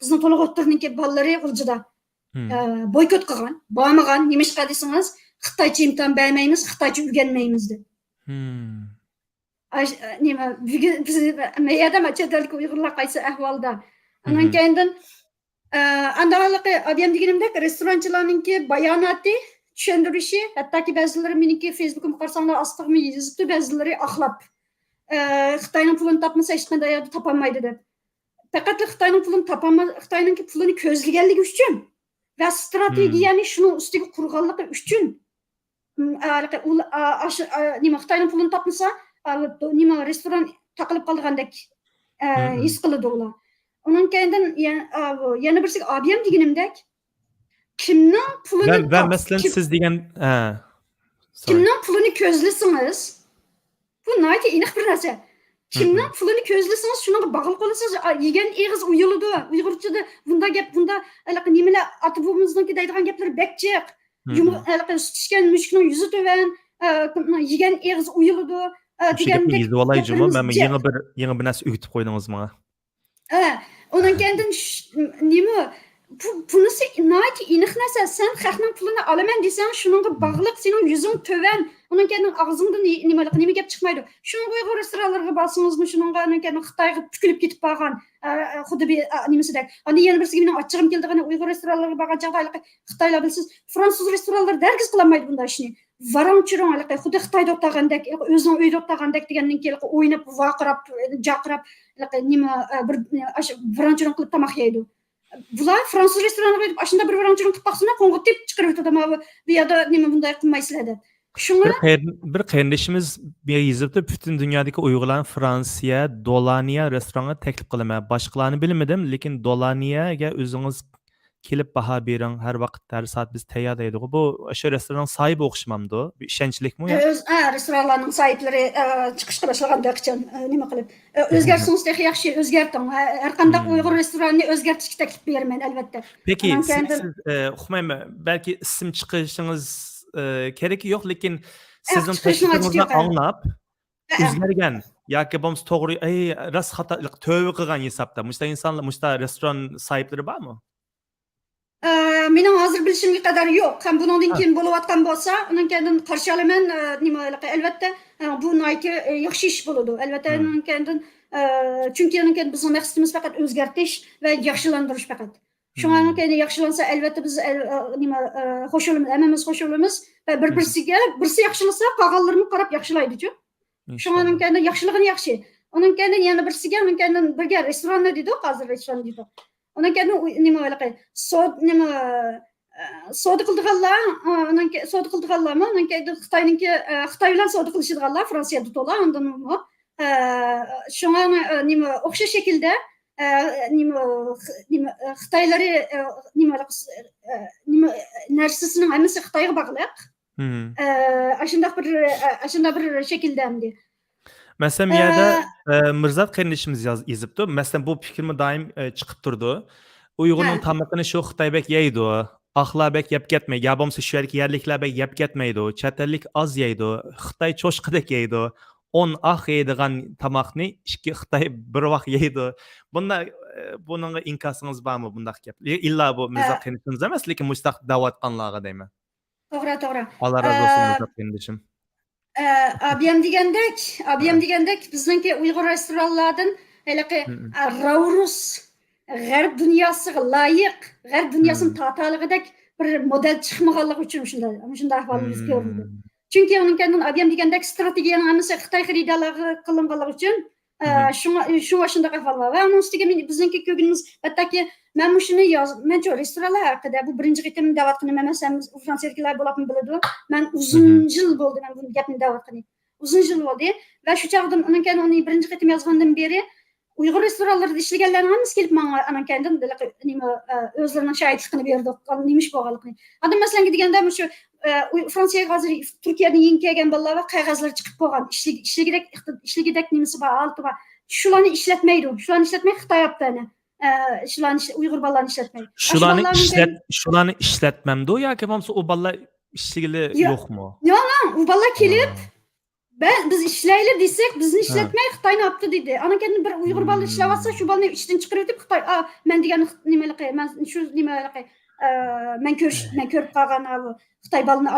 [SPEAKER 3] bizning to'liq o'tirniki bolalari G'uljida boykot qilgan, bormagan. Nimashqa desangiz, Xitoycha imtihon bermaymiz, Xitoycha o'rganmaymiz deb. Nima meyada chetalik Uyg'urlar qaysi ahvolda. Ondan keyin andaqaligi odam deganimdek restoranchilarninki bayonoti, tushundirishi, hattoki ba'zilari meniki Facebook'imga qarasanglar ostiga yozibdi, ba'zilari axlab. Xitoyning pulini topmasa hech qanday yerda topolmaydi deb. Faqat Xitoyning pulini topolmay, Xitoyninki pulini ko'zlaganligi uchun va strategiyani shuni ustiga qurganligi uchun nima Xitoyning pulini topmasa nima restoran taqilib qolgandek his qiladi ular. Onun keyin yana birisi abiyam deganimdek kimning pulini
[SPEAKER 2] va masalan siz degan
[SPEAKER 3] kimning pulini ko'zlasangiz bu nayta aniq bir narsa. Kimning pulini ko'zlasangiz shunga bog'liq bo'lasiz. Yegan eg'iz uyiladi. Uyg'urchada bunda gap bunda nimalar ota-bobomizninki deydigan gaplar bekchiq. Sutishgan mushukning yuzi to'van, yegan eg'iz uyiladi.
[SPEAKER 2] Degandek. Ben yeni bir narsa o'tib qo'ydingiz menga.
[SPEAKER 3] Onun kendin nima bunisi nayt iniq narsa. Sen xalqning pulini olaman desang, shuningga bog'liq sening yuzing tövan. Onun kendin ağzından nima gap chiqmaydi. Shunga Uyg'ur restoranlariga borsangizni, shuningga onun kendin Xitoyga pukilib ketib qolgan, xuddi bir nimasidek. Ana yana birisiga mening ochig'im keldi, ana Uyg'ur restoranlariga borgan chaqda Xitoylar bilsiz, fransuz restoranlari dargiz qilmaydi bunday ishni. Varang-churang xuddi Xitoyda o'tagandek, o'zining uyida o'tagandek degandan keyin o'ynab, vaqirab, jaqirab, nima bir varang-churang qilib tomoq yeydi. Bular fransuz restoranına gidip aşında bir varangçılığın tıpaqsına qo'ng'itib chiqarib o'tadi. Bu yerda nima bunday qilmaysizlar deb. Shunga
[SPEAKER 2] bir qarindoshimiz yozibdi, butun dunyodagi Uyg'urlar Fransiya, Dolaniya restoranga taklif qilaman. Boshqalarni bilmadim, lekin Dolaniyaga o'zingiz kelib baho bering, har vaqt har soat biz tayyor deydi. Bu o'sha restoran sahibi o'xshamamdi. Bir ishonchlikmi yo?
[SPEAKER 3] Restoranlarning sohiblari chiqishga boshlaganda qachon nima qilib o'zgarsangiz texnik yaxshi o'zgarting. Har qanday Uyg'ur restoranini o'zgartirishga taklif beraman albatta.
[SPEAKER 2] Peki siz uqmayman, balki ism chiqishingiz kerak yo'q, lekin sizning tashrifingizdan anglab o'zgargan yoki bo'lmasa to'g'ri rost xatolik tövbe qilgan hisobda mushta insonlar, mushta restoran sohiblari bormi?
[SPEAKER 3] Mening hozir bilishimga qadar yo'q. Ham bundan keyin bo'layotgan bo'lsa, uning kendin qarshi olaman. Nima albatta bu nayti yaxshi ish bo'ladi. Albatta uning kendin chunki uning kendin bizning maqsadimiz faqat o'zgartirish va yaxshilantirish faqat. Shunga keyin yaxshilansa albatta biz nima xo'sh bo'lamiz, hammamiz xo'sh bo'lamiz va birsi yaxshilasa, qolganlarini qarab yaxshilaydi-ku. Shunga uning kendin yaxshiligini yaxshi. Uning kendin yana birsiga, uning kendin birga restoranni deydi, hozir restoran deydi. Onun kendine nima öyle nima soda qildiganlar, soda qildiganlarmi? Onun kendine Xitoy bilan soda qilishadiganlar Fransiyada to'la, undan shunga nima o'xshash shaklda nima Xitoylari nima narsasining hammasi Xitoyga bog'liq. Ashunda bir shaklda hamdi.
[SPEAKER 2] Mesela yerde Mirzat kardeşimiz yazıptı. Mesela bu fikrimi daim çıkıp durdu. Uygur'un tamamını şu Xitoybek yeydi. Axlabek yap ketmeydi. Ya bomsa şu yerliklerbek yap ketmeydi. Çetellik az yeydi. Xitoy çoşqidek yeydi. 10 yeydigan tamakni ikki Xitoy bir vaqt yeydi. Bunun inkasınız var mı bundaq gap? İlla bu Mirzat kardeşimiz emas, lekin mustaq davatqanlarga deyman.
[SPEAKER 3] To'g'ri.
[SPEAKER 2] Allah razı olsun Mirzat kardeşim.
[SPEAKER 3] Abiyam degandek bizningki Uyg'ur restoranlardan Ravrus g'arb dunyosiga loyiq, g'arb dunyosini totaligidek bir model chiqmaganligi uchun shunday ahvolimiz ko'rildi. Chunki uning kendin abiyam degandek strategiyaning hammasi Xitoy xaridorlari qilinganligi uchun shunday ahvol bor. Va uning ustiga bizningki ko'ngilimiz hattoki men shuni mencha restoranlar haqida bu birinchi qitim da'vat qildim emas, fransiyadagilar bo'lib biladi. Men uzun yil bo'ldi men bu gapni da'vat qildim. Uzun yil bo'ldi va shu chaqda uning kendin uni birinchi qitim yozgandan beri Uyg'ur restoranlarida ishlaganlarning hammasi kelib menga anan kendin nima o'zlarining shohidligini berdi, nemish bo'lganligini. Adam masalan deganda shu Fransiyaga hozir Turkiyadan yeng kelgan bolalar va qog'ozlar chiqib qolgan, ishligidek nimasi bor, olti bor. Shularni ishlatmaydi. Shularni ishlatmay Xitoy yaptani. Shularni Uyg'ur bolalarni ishlatmaydi.
[SPEAKER 2] Shularni ishlatmamdi yoki bo'lmasa u bolalar ishligili yo'qmi?
[SPEAKER 3] Yo'q, u bolalar kelib biz ishlaylik desek, bizni ishlatmay Xitoyni yaptı dedi. Ana kendin bir Uyg'ur bola ishlayotsa, shu bolani ishdan chiqarib deb Xitoy, men degan nimalar men shu nimalar men ko'rib qolgan Xitoy bolani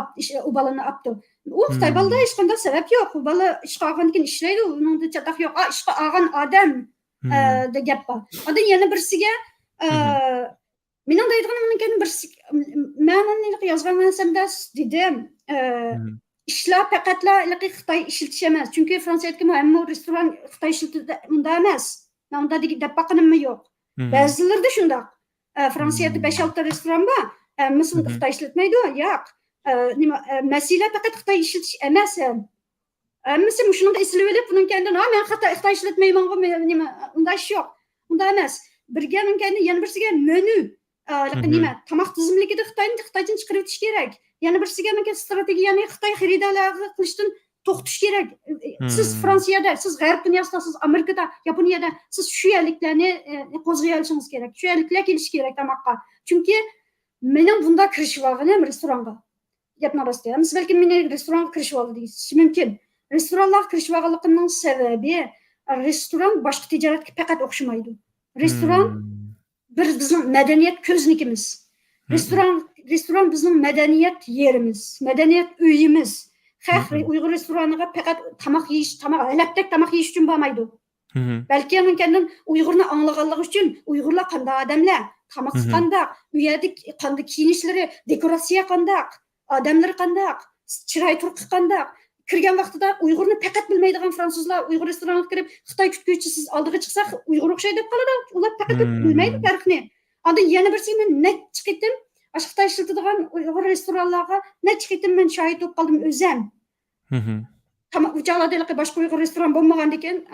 [SPEAKER 3] u bolani yaptı. U Xitoy bolada hech qanday sabab yo'q. U bola ishga olgandan keyin ishlaydi, uningda chataq yo'q. Ishga olgan odam de gap bor. Odan yana birsiga mening deydiganim keyin birsi men uni yozgan narsamda dedim. İşler faqatla Xitoy ishiltish emas. Chunki Fransiyadagi hamma restoran Xitoy ishiltida unda emas. Unda deb baqinimmi yo'q. Ba'zilarida shundoq. Fransiyada 5-6 restoran bor. Hammasi Xitoy ishlatmaydi. Yo'q. Nima masala faqat Xitoy ishiltish emas. Hammasi shunga eslab olib, bunun kendini men Xitoy ishlatmayman, nima unda ish yo'q. Unda emas. Birganing kendini yana birsiga menü nima tomoq tizimligida Xitoydan chiqarib o'tish kerak. Yana birsiga strategiyani Xitoy xaridorlari qilishdan to'xtatish kerak. Siz Fransiyada, siz g'arb dunyosida, siz Amerikada, Yaponiyada siz shu yerliklarni qo'zg'ay olishingiz kerak. Shu yerliklar kelish kerak tomoqqa. Chunki mening bunda kirishib olganim restoranga. Gapni rostga. Siz balki meni restoranga kirishib oldi deysiz. Mumkin. Restoranlarga kirishib olganligimning sababi restoran boshqa tijoratga faqat o'xshamaydi. Restoran bir bizning madaniyat ko'znikimiz. Restoran bizning madaniyat yerimiz, madaniyat uyimiz. Xalq Uyg'ur restoraniga faqat tamoq yeyish, albatta tamoq yeyish uchun bormaydi. Balki kendim Uyg'urni anglaganligi uchun Uyg'urlar qanday odamlar, tamoqi qanday, u yerda qanday kiyinishlari, dekoratsiya qanday, odamlar qanday, chiroy turqi qanday. Kirgan vaqtida Uyg'urni faqat bilmaydigan fransuzlar Uyg'ur restoraniga kirib, Xitoy kutuvchi siz oldiga chiqsa Uyg'ur o'xshaydi deb qoladi. Ular faqat bilmaydi farqni. Ondan yana birsi men necha qitim Xitoy ishlatadigan Uyg'ur restoranlarga necha qitim men shohid bo'lib qoldim o'zim. Tamam, uçaklarda başka Uyghur restoran bulmagan diken,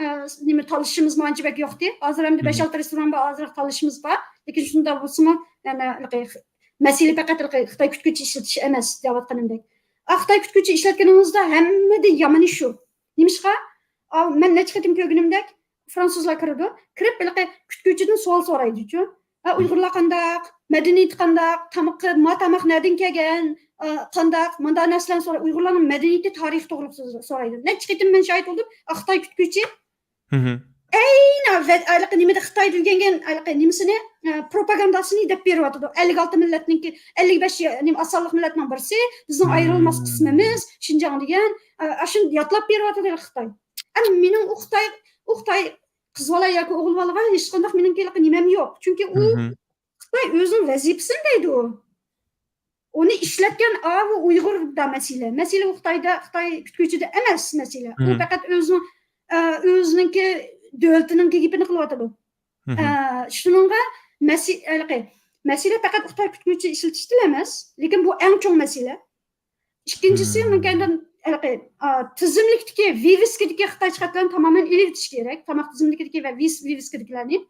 [SPEAKER 3] nime talışımız mı ancak yoktu. Hazır hem de 5-6 restoran var, hazır talışımız var. Lakin şunda bulsam, yani mesele fakat Xitay kütküçü işletiş emez, cevap kanımdaki. Xitay kütküçü işletkenimizde hem de yamanı şu. Nimişka, ben ne çıkıtım kögünümdeki, Fransızlar kırdı. Kırıp böyle kütküçüden sual soraydı. Uygurlar kandak, medeniyet kandak, tamak nereden kelgen, qandaq, manda naslan sonra Uyg'urlarning madaniyati, tarixi to'g'risida so'raydi. Necha qitim men shohid bo'ldim. Xitoy kutuvchi. Aynan nimada Xitoy degan nimasini propagandasini deb beryapti. 56 millatniki, 55 asalliq millatning birisi, bizning ayrilmas qismimiz, Xinjiang degan, shuni yotlab beryapti Xitoy. Mening u Xitoy qiz bola yoki o'g'il bolaga hech qanday meningki nimam yo'q. Chunki u Xitoy o'zining vazifasini deydi u. Onu işletken avu Uyghur da mesele. Mesele Xitoy kütküçüde emas mesele. O fakat özününki devletininki gibini kılıvatıdı. Şununla mesele fakat Xitoy kütküçü işletişti emas. Lekin bu en çok mesele. İkincisi kendim tizimlikteki viviskideki Xitoy çıkartlarını tamamen iletiş gerek. Tamak tizimlikteki ve viviskidiklerini.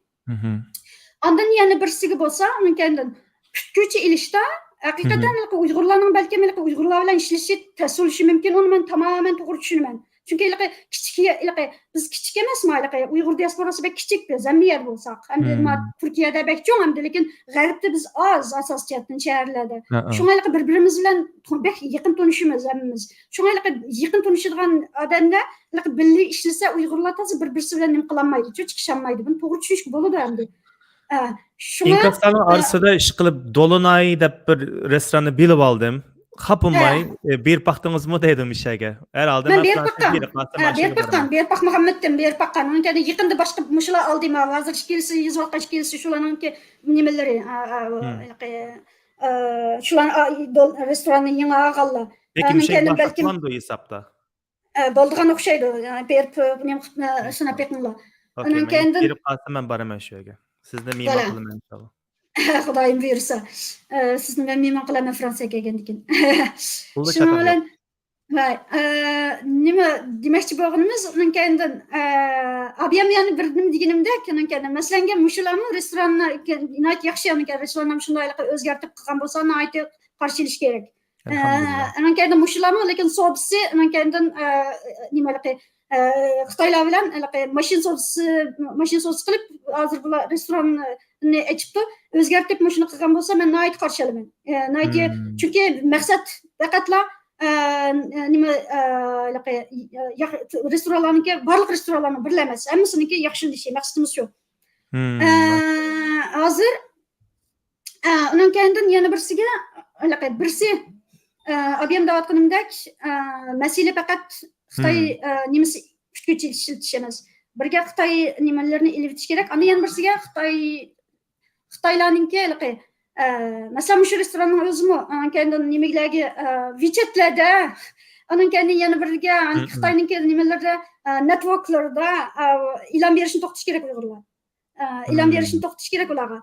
[SPEAKER 3] Ondan yani birisi olsa onun kendim kütküçü ilişte Hakikaten Uyg'urlarning balki Uyg'urlar bilan ishlashi tez bo'lishi mumkin. Uni men tamamen to'g'ri tushunaman. Chunki biz kichik emasmi? Uyg'ur diasporasi bek kichik biz jamiyat bo'lsak, hamda Turkiyada bek cho'ng, hamda lekin g'arbda biz oz asosiyatdan shaharlarda. Shunga bir-birimiz bilan bek yaqin tanishimiz hammamiz. Shunga yaqin tanishadigan odamlar birga ishlasa Uyg'urlar to'g'ri bir-birisi bilan nima qilolmaydi, chiqisholmaydi. Buni to'g'ri tushunish bo'ladi hamda.
[SPEAKER 2] İnkaslarning arasida ish qilib Dolunay deb bir restoronni bilib oldim. Xapılmay, bir paxtыңызmı dedim işege. Herhalde
[SPEAKER 3] ben bir Muhammed'den bir pakkan. Onun kendi yıkında başka muşlar aldım. Hazır şikilsi, yüzvalka şikilsi, şulanın ki nimeleri, şulan restoranın yine ağalla.
[SPEAKER 2] Peki bir şey başlatlandı o hesapta?
[SPEAKER 3] Dolduğun okşaydı. Bir şuna pekinla.
[SPEAKER 2] Onun kendi... Girip kalsam ben baraman şöyle. Siz de mimar kılın inşallah.
[SPEAKER 3] Xudoyim buyursa. Sizni men mehmon qilaman Fransiyaga kelgandan keyin. Shuning bilan nima demoqchi bo'lganimiz, undan keyin yana bir nima deganimda, undan keyin masalan, mushularni restoranni inayat yaxshi, restoranni shunday o'zgartirib qilgan bo'lsa, inayat qarshi olish kerak. Undan keyin mushularni lekin sodisi, undan keyin nimalar Xitoylar bilan mashin sodisi qilib, hozir bular restoranni ochibdi, o'zgartirib shuni qilgan bo'lsa, men nihoyat qarshi olaman. Chunki maqsad faqatla nima restoranlarniki, barliq restoranlarni birlamas, hammasiniki yaxshi deyish maqsadimiz shu. Hozir undan keyin yana birsiga birsi ob'yam deyotganimdek, masala faqat Xitoy nimasi kuchli ishlatish emas. Birga Xitoy nimalarini elitish kerak. Ana yana birsiga Xitoylarninki masalan shu restoranning o'zimi keyin nimalarga WeChatlarda, anan keyin yana birga Xitoyninki nimalarda networklarda e'lon berishni to'xtatish kerak Uyg'urlar. E'lon berishni to'xtatish kerak ularga.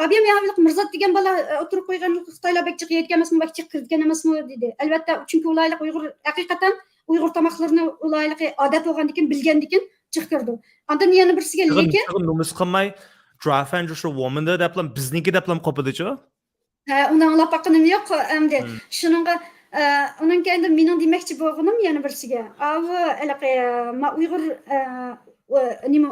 [SPEAKER 3] Abim yavliq Mirzat degan bola o'tirib qo'ygan Xitoylar bekchi qiyayotgan emasmi, bekchi kirgan emasmi dedi. Albatta, chunki ularlik Uyg'ur haqiqatan Uyg'ur tamoqlarini ularlik odat bo'lgandan keyin bilgandan keyin chiqirdi. Ondan yana birsiga lekin
[SPEAKER 2] nomus qilmay Drafen shu woman'da deplam bizniki deplam qopadichu.
[SPEAKER 3] Undan anglab baqanim yo'q, endi shuningga undan keyin mening demoqchi bo'lganim yana birsiga. Uyg'ur nima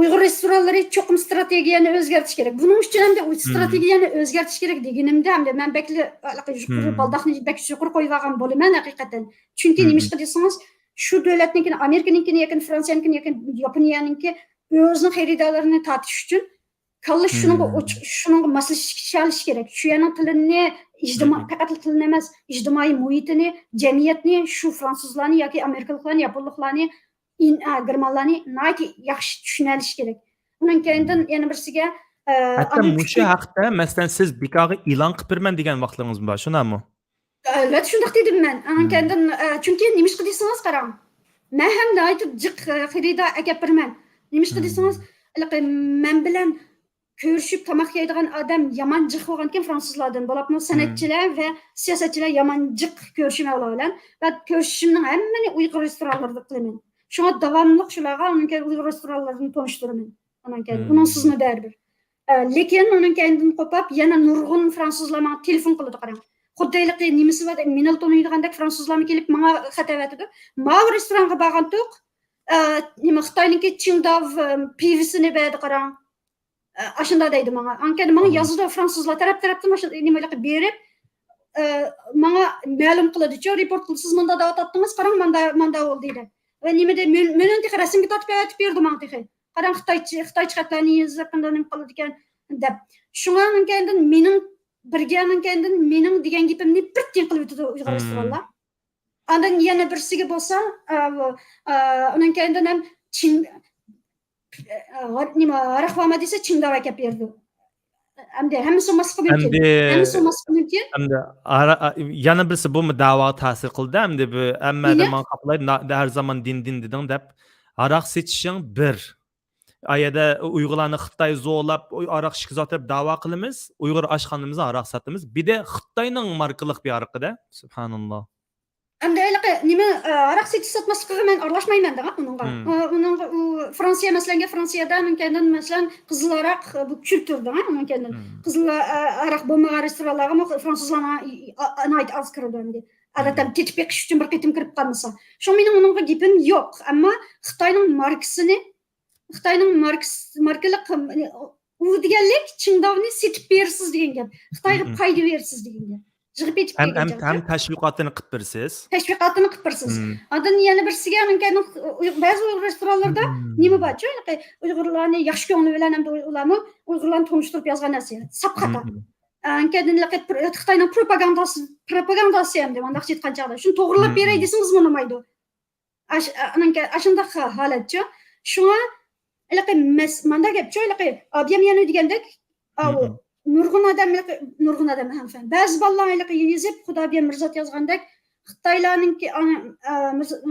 [SPEAKER 3] Uyg'ur restoranlari cho'qim strategiyani o'zgartirish kerak. Buning uchun ham strategiyani o'zgartirish kerak deganimda, ham men bekli baldaqni yuqori qo'yib olgan bo'laman haqiqatan. Chunki nima desangiz, shu davlatniki, Amerikaninkini yoki Fransiyanikini yoki Yaponiyaniki özünün xəridarlarını tartış üçün kalla şunun maslashalish kerak. Şu yana tilini faqat tilini emas, ijtimoiy muhitini, jamiyatni, shu fransuzlarni yoki amerikaliklarni, yaponliklarni, germanlarni yaxshi tushunalish kerak. Undan keyindan yana birsiga
[SPEAKER 2] Hatta muşu haqda masalan siz bekağı e'lon qilib berman degan vaqtlaringiz bor, shunami?
[SPEAKER 3] Albatta shundoq dedim men. Undan keyindan chunki nimish qilsangiz qarang. Men ham aytib jiq xaridor akab berman. Nimish qilsangiz, men bilan ko'rishib tamoq yeydigan odam yomon jiq bo'lgan ekan fransuzlardan. Bo'libmi san'atchilar va siyosatchilar yomon jiq ko'rishmay bilan va ko'rishimning hammani Uyg'ur restoranlarida qilaman. Shunga davomli shularga undan keyin Uyg'ur restoranlarini tonishtiraman. Undan keyin uning sizni baribir. Lekin undan keyin qopab yana nurg'un fransuzlar menga telefon qildi qarang. Xuddayliqi nimasi va meni taniydigandek fransuzlarni kelib menga xat aytadi. Ma restoranga borgandik. Nima Xitoyniki Qingdao pivisini berdi qarang. Aşında deydi bana. Ankede bana yazıda Fransızlar taraftan nimalar berip bana ma'lum qiladi. Report qilsiz manda davat attınız, qarang manda oldu deydi. Ve nimede menen tex rasmga tortib aytib berdi bana tex. Qarang Xitoy xatlarni yozgandan nim qiladi ekan deb. Shundan keyin mening birganing keyin mening degan gapimni bir tiyin qilib o'tdi Uyg'ur restoranlar. Andan yana birsiga bo'lsa, undan keyin ham nima rahvama desa Qingdao akab berdi. Hamda hammasi olmaslik mumkin. Hammasi olmaslik mumkin.
[SPEAKER 2] Hamda yana birisi bu mu da'vo ta'sir qildi? Hamda bu hammada men qaplaydi har zaman din deding deb aroq setishing bir. Ayada Uyg'urlarni Xitoy zo'rlab aroq ishkizotib da'vo qilamiz. Uyg'ur oshxonamizda aroq sotamiz. Bir de Xitoyning markaliq bir aroqida. Subhanalloh.
[SPEAKER 3] Hamda nima aroq setish sotmaslikka men aralashmayman da uningga. Uning Fransiya masalan Fransiyada mumkin masalan qizil aroq bu kulturda, mumkin qizil aroq bo'lmagan restoranlarga fransuzlarga anayt az kiradi. Adatan tetib beqish uchun bir qitim kirib qolmasa. Shu mening uningga gapim yo'q, ammo Xitoyning markasini Xitoyning markaliq u deganlik Qingdaoni setib bersiz degan gap. Xitoyga qayda bersiz degan gap.
[SPEAKER 2] Hem tashviqotini qilib bersiz.
[SPEAKER 3] Tashviqotini qilib bersiz. Adan yana birsiga mumkin ba'zi restoranlarda nima bor-ku, Uyg'urlarni yaxshi ko'ngli bilan ham ularni Uyg'urlarni tanishtirib yozgan narsa. Sap xato. Kedinliq Xitoyning propagandasi ham deb undaq aytgan chog'da. Shuni to'g'rilab beray desangiz bo'lmaydi. Ashunday holatchi. Shunga manda gapchi, obiyam yana degandek, nurg'un odam ham fan. Ba'zi bolalar yozib Xudobiya Mirzot yozgandek Xitoylarningki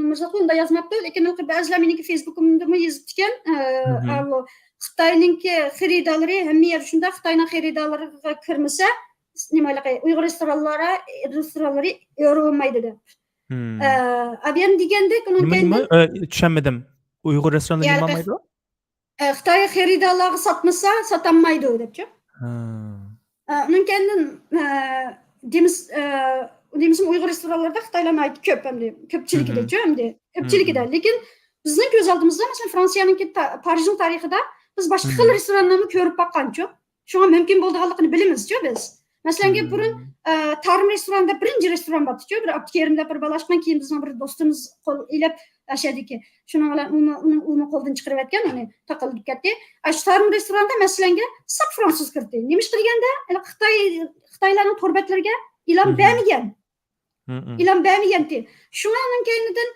[SPEAKER 3] Mirzot unda yozmabdi, lekin ba'zilar meniki Facebook'imda yozib ekan. Xitoyninki xaridorlari hamma yer shunda Xitoyning xaridorlariga kirmasa, nimalar Uyg'ur restoranlari yo'rolmaydi deb. Obiyam degandek uning keyin
[SPEAKER 2] tushunmadim. Uyg'ur restoranlari yo'rolmaydi?
[SPEAKER 3] Xitoy xaridorlarga sotmasa, sotamaydi debchi. Undan keyin deymiz Uyg'ur restoranlarida Xitoylarni ko'p hamda ko'pchilikda-chi hamda ko'pchilikda. Lekin bizning ko'z oldimizda masalan Fransiyaning Parijning tarixida biz boshqa xil restoranlarni ko'rib boqqanchu. Shunga mumkin bo'lganligini bilamiz-chi biz. Masalan, burun Tarim restoranda birinchi restoran bor-chi, bir Abdukerimda bir balashgan keyin bizning bir do'stimiz qo'l ilib ashadiki. Shuning bilan uni qo'ldan chiqarib aytgan, uni taqilib ketdi. Ash Tarim restoranda masalanga sap fransuz kirdi. Nima qilganda, Xitoylarning torbatlariga ilon bermagan. Ilon bermagan-ti. Shundan keyindan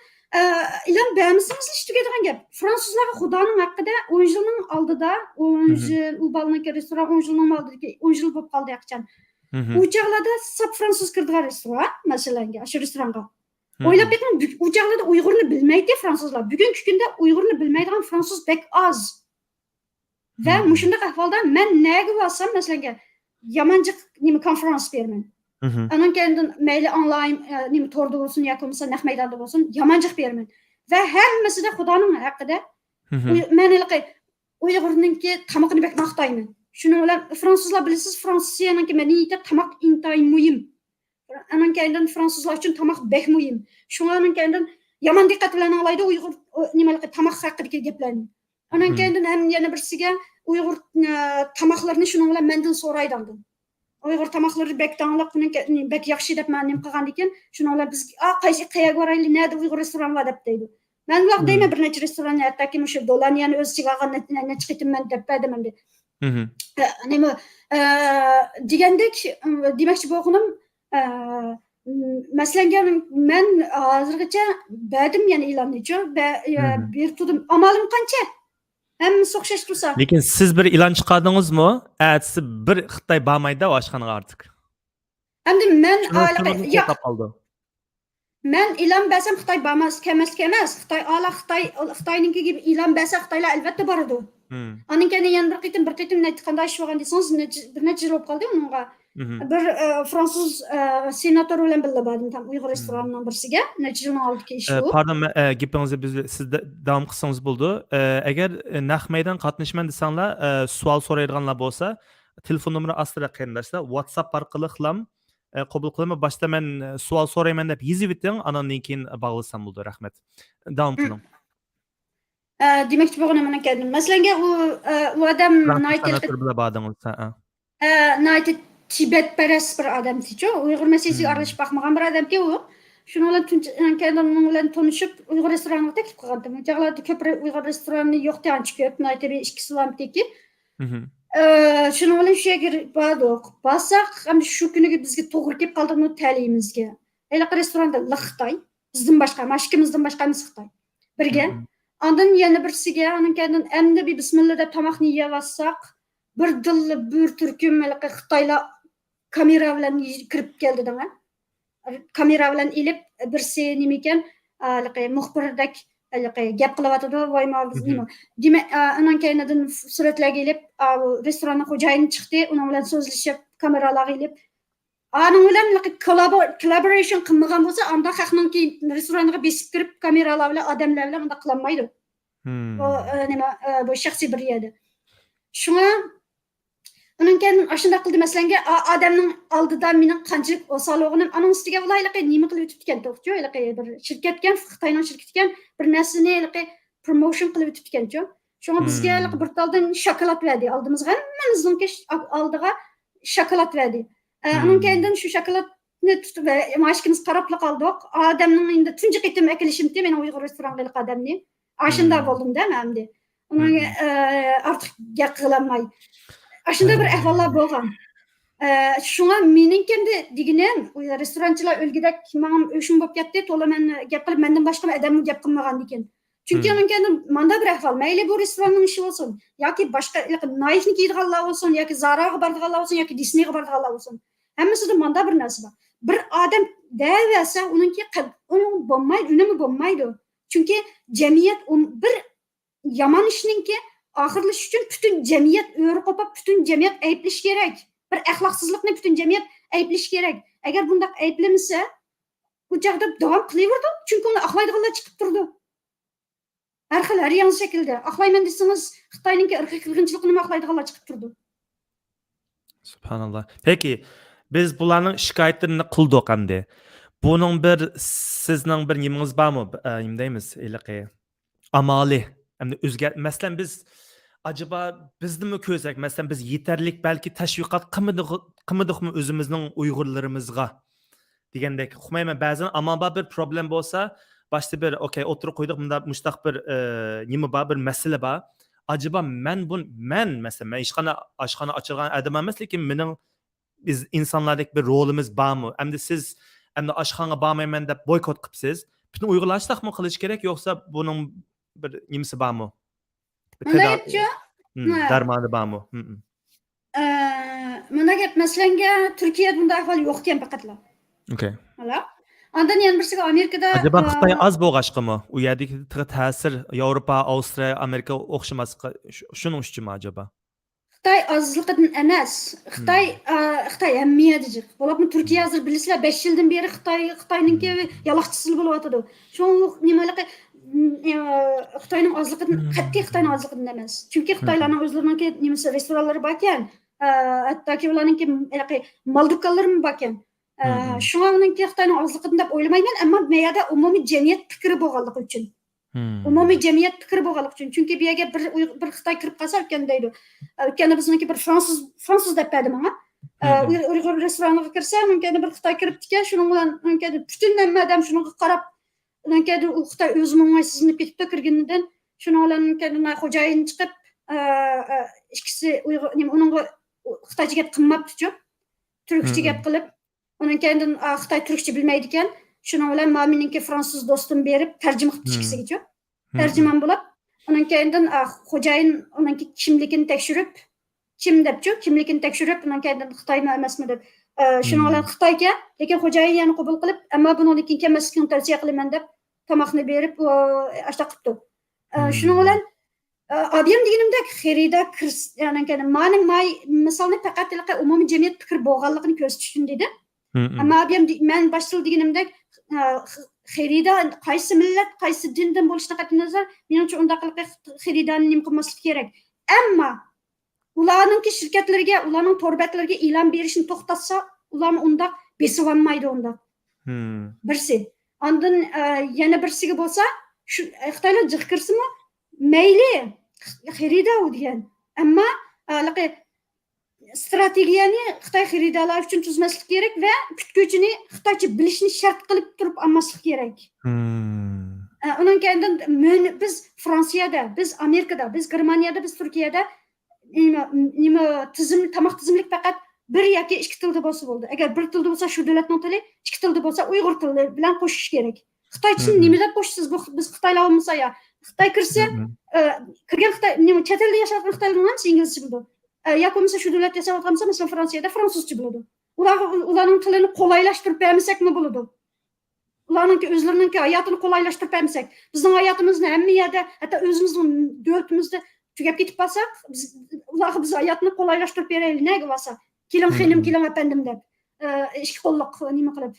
[SPEAKER 3] ilon bermisimiz ish tugadigan gap. Fransuzlarga Xudoning haqqida 10 yilning oldida, 10 yil u balniki restoran 10 yilning oldida 10 yil bo'lib qoldi yaqchan. U chaqlarda sap fransuz kirdigan restoran, masalanga, shu restoranga. O'ylab keting, u chaqlarda Uyg'urni bilmaydi fransuzlar. Bugungi kunda Uyg'urni bilmaydigan fransuz bek oz. Va shunday ahvolda men nega bo'lsam, masalanga, yamanjiq nima konferens berman. Anan keyin mayli onlayn nima torda bo'lsin yoki bo'lmasa naq maydonda bo'lsin, yamanjiq berman. Va hammasida Xudoning haqida men Uyg'urningki tamoqni bek maqtayman. Shuning bilan fransuzlar bilasiz, Fransiyaning madaniyati tamoq intayin muhim. Anan keyin fransuzlar uchun tamoq bek muhim. Shundan keyin yomon diqqat bilan anglaydi Uyg'ur nimalar tamoq haqidagi gaplarni. Anan keyin ham yana birsiga Uyg'ur tamoqlarini shuning bilan mendan so'raydi oldin. Uyg'ur tamoqlari bek tanlab, bek yaxshi deb men nim qilgan ekan, shuning bilan biz qaysi qayerga boraylik, nerda Uyg'ur restoran bor deb deydi. Men ular deyman bir necha restoran hattoki o'sha dolarni o'z ichiga olgan necha qitimman deb berdim de. Nima degandek demoqchi bo'lganim masalan men hozirgacha berdim yana e'lonnichu berdim amalim qancha hammasi o'xshash tursa
[SPEAKER 2] lekin siz bir e'lon chiqardingizmi siz bir xitoy bormaydi oshxonaga artık
[SPEAKER 3] endi men yo'q
[SPEAKER 2] qoldi
[SPEAKER 3] men e'lon bersam xitoy bormas emas xitoyninki gibi e'lon bersa xitoylar albatta boradi Onun kendi yana bir qitim qanday ish bo'lgan desangiz bir necha yil bo'lib qoldi unga bir fransuz senator bilan birga bordim tam uyg'ur restoranining birisiga necha yil oldingi ish bu
[SPEAKER 2] pardon gapingizni siz davom qilsangiz bo'ldi agar naq maydon qatnashman desanglar savol so'raydiganlar bo'lsa telefon nomeri ostida qarindoshlar whatsapp orqali qilam qabul qilaman boshda men savol so'rayman deb yozib o'ting andan keyin bog'lasam bo'ldi rahmat davom qiling
[SPEAKER 3] demoqchi bo'lganim mana keldim masalan u odam Tibet-parast bir odam-ku uyg'ur masalasiga aralashib boqmagan bir odam-ku u shuni bilan tanishib uyg'ur restoraniga taklif qilgandim u joylarda ko'p uyg'ur restorani yo'q ancha ko'p ikki kilometrki shuni bilan shu yerga bordik borsak shu kuniga bizga to'g'ri kelib qoldi talimizga restoranda xitoy bizdan boshqa mana ikkimizdan boshqamiz xitoy birga Ondan yana birisiga endi bir bismillah deb tomoqni yeyolsak bir dilli bir turkum xitoylar kamera bilan kirib keldi kamera bilan ilib birisi nima ekan muxbirdek gap qilyotdi demak undan keyin suratlarga ilib restoran xo'jayini chiqdi uning bilan so'zlashib kameralarga ilib Onun bilan collaboration qilmagan bo'lsa, unda xalqning restoraniga besib kirib kameralar bilan odamlar bilan unda qilolmaydi. Bu shaxsiy bir yerda. Shunga uning keyin shunday qildi masalanga odamning oldida mening qanchalik osonlig'ini aning ustiga ularga nima qilib o'tibdi ekan to'g'ri bir shirkatga Xitoyning shirkatiga bir narsani promotion qilib o'tibdi ekan-ku. Shunga bizga bir taldan shokolad berdi. Oldimizga hammamizning oldiga shokolad berdi. Onun keyin shu shokoladni tutib mashkimiz qarab qoldik. Odamning endi tunji qitim akilishimdi men uyg'ur restoraniga odamni. Ashunda bo'ldimda menimda. Uning ortiq gap qilolmay. Ashunda bir ahvollar bo'lgan. Shunga mening kendi deganim restoranchilar o'lgidak men o'shim bo'lib ketdi, to'la men gap qilib mendan boshqa odam gap qilmagan ekan. Chunki uning kendi menda bir ahvol, mayli bu restoranning ishi bo'lsin, yoki boshqa Naifni kiydiganlar bo'lsin, yoki Zaraga bordiganlar bo'lsin, yoki Disneyga bordiganlar bo'lsin. Hammasida menda bir narsa bor. Bir odam deyversa, uningki bo'lmaydi, unimi bo'lmaydi. Chunki jamiyat bir yomon ishninki oxirlash uchun butun jamiyat o'ri qopib, butun jamiyat ayblish kerak. Bir axloqsizlikni butun jamiyat ayblish kerak. Agar bunday ayblamasa, bu joyda davom qilaverdi, chunki uni axlaydiganlar chiqib turdi. Har xil yangi shaklda. Axlayman desangiz, Xitoyning irqiy qirg'inchiligini axlaydiganlar chiqib turdi.
[SPEAKER 2] Subhanallah. Peki, biz bularning shikoyatlarini qildik endi. Buning bir sizning bir nimangiz bormi? Nima deymiz? Amali. Endi masalan biz acaba biznimi ko'rsak, masalan biz yetarlik balki tashviqot qilmadikmi o'zimizning Uyg'urlarimizga degandek. Uqmayman ba'zan ammo bir problem bo'lsa, boshda bir o'tirib qo'ydik, bunda mushtaq bir nima bor, bir masala bor. Acaba men masalan oshxona ochilgan odam emas, lekin mening biz insonlardek bir rolimiz bormi? Endi siz oshxonaga bormayman deb boykot qilibsiz. Butun Uyg'urlar shtaqmi qilish kerak yo'qsa buning bir nimasi bormi? Darmoni bormi?
[SPEAKER 3] Mana gap masalanga Turkiyada bunday ahvol yo'q ekan faqatla.
[SPEAKER 2] Okay.
[SPEAKER 3] Hala. Ondan yana birisiga Amerikada
[SPEAKER 2] acaba Xitoy az bo'lg'ashqimi? U yerdagi ta'sir Yevropa, Avstriya, Amerika o'xshamas shuning uchunmi acaba?
[SPEAKER 3] Xitoy azliqidan emas. Xitoy ahamiyatidir. Bo'libmi Turkiya hozir bilasizlar 5 yildan beri Xitoyninki yaloqchisi bo'lyotdi. Shu nimalarga Xitoyning azliqidan qat'iy Xitoyning azliqidan emas. Chunki Xitoylarning o'zlarining nimasi restoranlari bor ekan, hattoki ularning mol do'konlari bor ekan. Shunga uningki Xitoyning azliqidan deb o'ylamayman, ammo bu yerda umumiy jamiyat fikri bo'lganligi uchun. Umumiy jamiyat fikri bo'lganligi uchun. Chunki bu yerga bir Xitoy kirib qolsa ekan deydi. O'tganda bizniki bir fransuz deb berdi menga. Uyg'ur restoraniga kirsa, mumkin bir Xitoy kiribdi ekan, shuning bilan mumkin butun odam shunga qarab Ondan keyin u Xitoy o'zi mo'ng'aysizlanib ketibdi kirganidan. Shuning bilan keyin xo'jayin chiqib, ikkisi Uyg'ur, uningga Xitoycha gap qilmabdi-ku. Turkcha gap qilib, undan keyin Xitoy turkcha bilmaydi ekan. Shuning bilan meningki fransuz do'stim berib tarjima qilib ishkisiga-ku. Tarjiman bo'lib, undan keyin xo'jayin uningki kimligini tekshirib, kim debchu, kimligini tekshirib, undan keyin Xitoymi emasmi deb. Shuning bilan Xitoyga, lekin xo'jayin yana qabul qilib, ammo buni kelmaslikni tavsiya qilaman deb tomoqni berib, ashta qilibdi. Shuning bilan abim deganimdek xerida ya'ni keyin may misolni faqat umumiy jamiyat fikr bo'lganligini ko'rsatish uchun dedi. Ammo abim men boshqa deganimdek xerida qaysi millat, qaysi dindan bo'lishidan qat'iy nazar, menimcha undaq xeridani nima qilmaslik kerak. Ammo ularningki shirkatlarga, ularning torbatlariga e'lon berishni to'xtatsa, ularni undaq besib olmaydi undaq. Birsi. Ondan yana birsiga bo'lsa, shu Xitoylar jiq kirsimi, mayli xerida u degan. Ammo strategiyani Xitoy xeridalar uchun tuzmaslik kerak va kutuvchini Xitoycha bilishni shart qilib turib olmaslik kerak. Undan keyin biz Fransiyada, biz Amerikada, biz Germaniyada, biz Turkiyada nima tomoq tizimlik faqat bir yoki ikki tilda bo'lsa bo'ldi. Agar bir tilda bo'lsa shu davlatning tili, ikki tilda bo'lsa Uyg'ur tili bilan qo'shish kerak. Xitoychani nima deb qo'shisiz? Biz Xitoylar bo'lmasa ya, Xitoy kirsa, kirgan Xitoy nima chet elda yashayotgan Xitoylarning hamsi inglizcha biladi. Ya bo'lmasa shu davlatda yashayotgansa, masalan Fransiyada fransuzcha biladi. Ularning tilini qulaylashtirib bermasakmi bo'ladi? Ularning o'zlarining hayotini qulaylashtirib bermasak, bizning hayotimizni hamma yerda, hatto o'zimizning davlatimizda tugab ketib qolsak, ularga biz hayotni qulaylashtirib beraylik, nega bo'lsa. Keling xenim, keling apandim deb. Ikki qo'lliq nima qilib.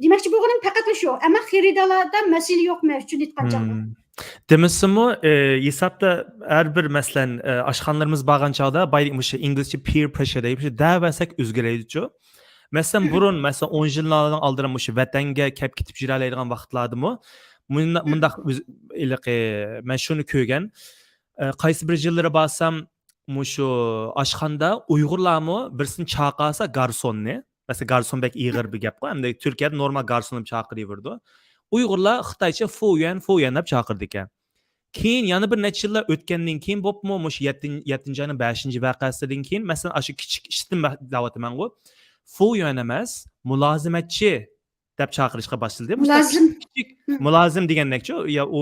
[SPEAKER 3] Demakchi bo'lganim faqat shu. Ammo xeridalarda masala yo'qmi uchun aytgancha.
[SPEAKER 2] Demisimi, hesapda har bir masalan oshxonalarimiz borgan chog'da o'sha inglizcha peer pressure deb da'vasak o'zgaraydi-ku. Masalan, burun, masalan 10 yillardan oldin o'sha vatanga kelib ketib yuralaydigan vaqtlardimi, bundaq men shuni ko'rgan. Qaysi bir yillari borsam, shu oshxonada Uyg'urlarmi birsini chaqirsa garsonni, masalan garson bek ig'ir bir gap qo'y, hamda Turkiyada normal garson deb chaqiraverdi. Uyg'urlar Xitoycha foyan deb chaqirdi ekan. Keyin yana bir necha yillar o'tgandan keyin bo'pmi, shu 7-ayning 5-vaqasidan keyin masalan shu kichik ishtim da'vatiman-ku. Foyan emas, mulozimatchi deb chaqirishga boshladi.
[SPEAKER 3] Mulozim.
[SPEAKER 2] Mulozim degandekchi, ya u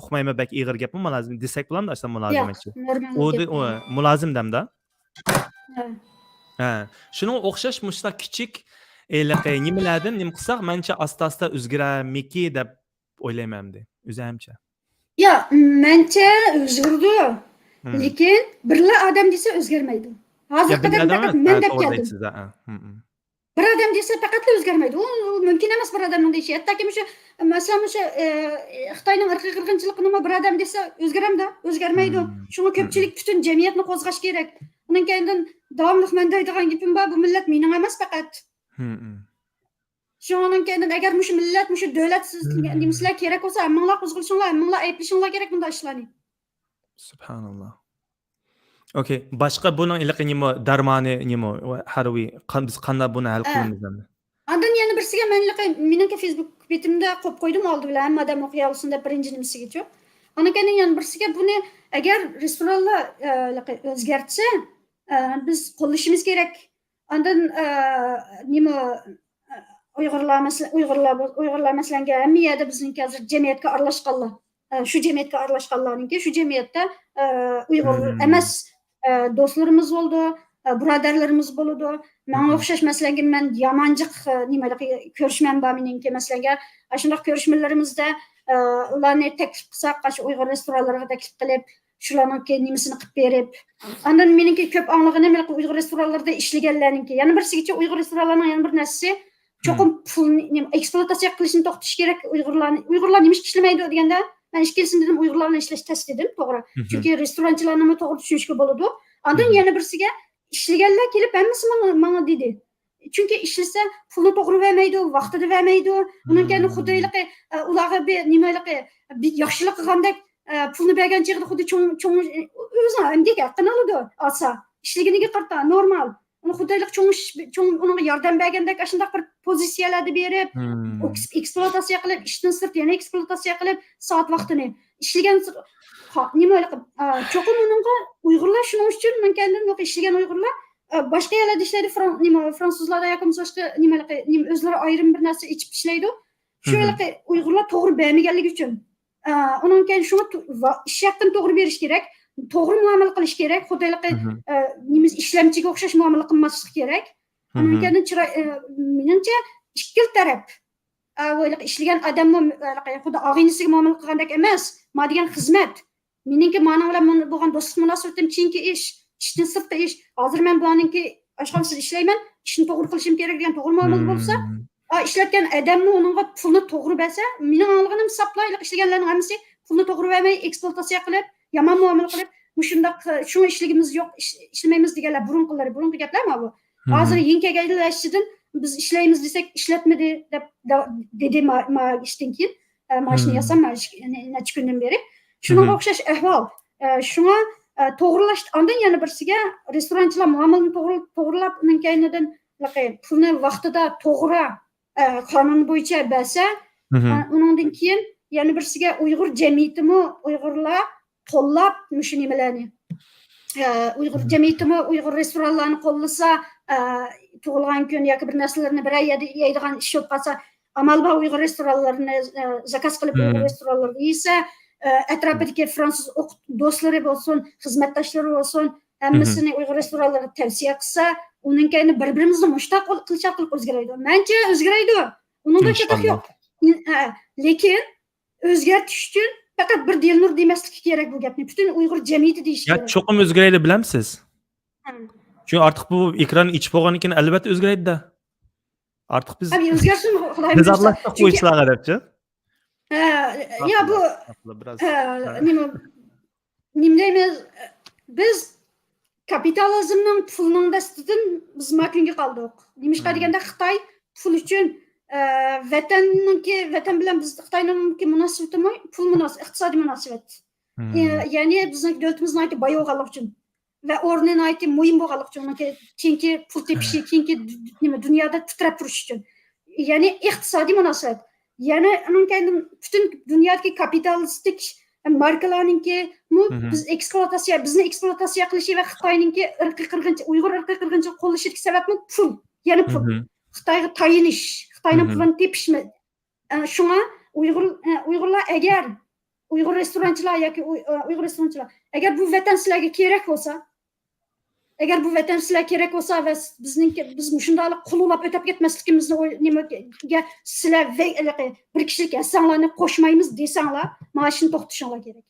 [SPEAKER 2] Humayma bek ig'ir gapmi, mulozim desak bo'ladimi aslan mulozimatchi? O mulozim damda. Shuning o'xshash mushta kichik nimalardan nima qilsak, mencha asta-asta o'zgaramiki deb o'ylayman-da. O'zimcha.
[SPEAKER 3] Ya, mencha o'zgardi. Lekin birla odam desa o'zgarmaydi. Hozir faqat men deb keldim. Bir odam desa faqat o'zgarmaydi. U mumkin emas bir odamning deyishi. Hattoki o'sha masalan o'sha Xitoyning irqiy qirg'inchiligini bir odam desa o'zgaramda, o'zgarmaydi. Shunga ko'pchilik butun jamiyatni qo'zg'ash kerak. Undan keyin davomli men deydigan gapim bor, bu millat mening emas faqat. Shundan keyin agar shu millat, shu davlat sizlar kerak bo'lsa, hammanglar qo'zg'alishinglar, hammanglar ayblashinglar kerak bunday ishlarni.
[SPEAKER 2] Subhanalloh. Okay, boshqa buning iliqi nima darmoni nima harbiy biz qanday buni hal qilamiz endi?
[SPEAKER 3] Ondan yana birsiga meningki Facebook betimda qo'yib qo'ydim oldi bilan hamma odam o'qiy olsin deb birinchi nimasigacha. Ondan keyin yana birsiga buni agar restoranlar o'zgartsa, biz qo'llashimiz kerak. Ondan nima Uyg'urlar masalan hamma yerda bizning hozir jamiyatga aralashganlar. Shu jamiyatga aralashganlarningki shu jamiyatda Uyg'ur emas do'stlarimiz bo'ldi, birodarlarimiz bo'ldi. Menga o'xshash masalan men yamanjiq nimalar ko'rishman bor meningki masalan shunday ko'rishmalarimizda ularni taklif qilsak, shu Uyg'ur restoranlariga taklif qilib, shularning nimasini qilib berib, ondan meningki ko'p anlig'ini men Uyg'ur restoranlarida ishlaganlarningki, yana birsigacha Uyg'ur restoranlarining yana bir narsasi cho'qim pulni ekspluatatsiya qilishni to'xtatish kerak Uyg'urlar nima ishlamaydi deganda ben ishkelsin dedim, Uyg'urlarni ishlash test dedim, to'g'ri. Chunki restoranchilarni to'g'ri tushunishga bo'ladi. Ondan yana birsiga ishlaganlar kelib hammasi menga dedi. Chunki ishlasa pulni to'g'ri vermaydi, vaqtida vermaydi. Undan keyin xuddilik ularga bir nimalar bir yaxshilik qilgandek pulni bergan chog'da xuddi cho'ng o'zi hamdek haqqini oladi. Olsa, ishlaganiga qarta normal. uni xudaylik cho'ng unga yordam bergandek shunday bir pozitsiyalarda berib, ekspluatatsiya qilib, ishdan sirt yana ekspluatatsiya qilib, soat vaqtini ishlagan nima cho'qim unga Uyg'urlar shuning uchun men kendim yo'q ishlagan Uyg'urlar boshqa yerlarda ishlaydi, fransuzlarda yoki boshqa o'zlari ayrim bir narsa ichib ishlaydi. Shu yerda Uyg'urlar to'g'ri bermaganligi uchun undan keyin shuni ish haqini to'g'ri berish kerak, to'g'ri muomala qilish kerak, xudaylik nimiz ishlamchiga o'xshash muomala qilmaslik kerak. Undan keyin menimcha ikki taraf ishlagan odamni xuddi og'inisiga muomala qilgandek emas, ma degan xizmat. Meningki mana bilan bo'lgan do'stlik munosabatim keyingi ishdan sirtda ish. Hozir men bularningki ashxonasiz ishlayman, ishni to'g'ri qilishim kerak degan to'g'ri muomala bo'lsa, ishlatgan odamni uningga pulni to'g'ri bersa, mening olganim saplaylik ishlaganlarning hammasi pulni to'g'ri bermay ekspluatatsiya qilib, yomon muomala qilib, shundaq shu ishligimiz yo'q, ishlamaymiz deganlar burunqi gaplarmi bu? Hozir yengkagaylashchidan biz ishlaymiz desak ishlatmadi deb dedi ma ishdan keyin mashina yasam necha kundan beri shunga o'xshash ahvol. Shunga to'g'rilash ondan yana birsiga restoranchilar muomalani to'g'rilab keyinidan pulni vaqtida to'g'ri qonun bo'yicha bersa, undan keyin yana birsiga Uyg'ur jamiyatimi Uyg'urlar qo'llab shu nimalarni Uyg'ur jamiyatimi Uyg'ur restoranlarini qo'llasa, tug'ilgan kun yoki bir narsalarni bir yeydigan ish bo'lib qolsa, amal bor Uyg'ur restoranlarini zakaz qilib Uyg'ur restoranlarida yesa, atrofidagi fransuz do'stlari bo'lsin, xizmatdoshlari bo'lsin, hammasini Uyg'ur restoranlarida tavsiya qilsa, undan keyin bir-birimizni mushtaq qilib o'zgaraydi. Mencha o'zgaraydi. Uningda chatoq yo'q. Lekin o'zgartish uchun faqat bir Dilnur demaslik kerak bu gapni. Butun Uyg'ur jamiyati deyish kerak.
[SPEAKER 2] Ya cho'qim o'zgaraydi bilamsiz? Chunki ortiq bu ekran ichib bo'lgandan keyin albatta o'zgaraydi-da. Ortiq biz
[SPEAKER 3] o'zgarsin, Xudoyim
[SPEAKER 2] biz aralashib qo'yishlarga debchi.
[SPEAKER 3] Ya bu nima deymiz, biz kapitalizmning pulning dastidan biz makunga qoldik. Nimishqa deganda Xitoy pul uchun vatan bilan biz Xitoyninki munosabatimi pul iqtisodiy munosabat. Ya'ni bizning davlatimizning boy bo'lganligi uchun va o'rnini muhim bo'lganligi uchun, keyingi pul tepishi, keyingi dunyoda titrab turish uchun. Ya'ni iqtisodiy munosabat. Yana butun dunyodagi kapitalistik markalarninki biz bizni ekspluatatsiya qilishi va Xitoyninki irqiy qirg'inchilik, Uyg'ur irqiy qirg'inchilik qo'llashiga sababmi pul. Yana pul. Xitoyga tayinish, Xitoyning pulini tepishmi. Shunga Uyg'urlar agar Uyg'ur restoranchilar yoki agar bu vatan sizlarga kerak bo'lsa, va biz shunday qululab o'tib ketmasligimizni nimaga sizlar bir kishilik asanglarni qo'shmaymiz desanglar, mana shuni to'xtatishinglar kerak.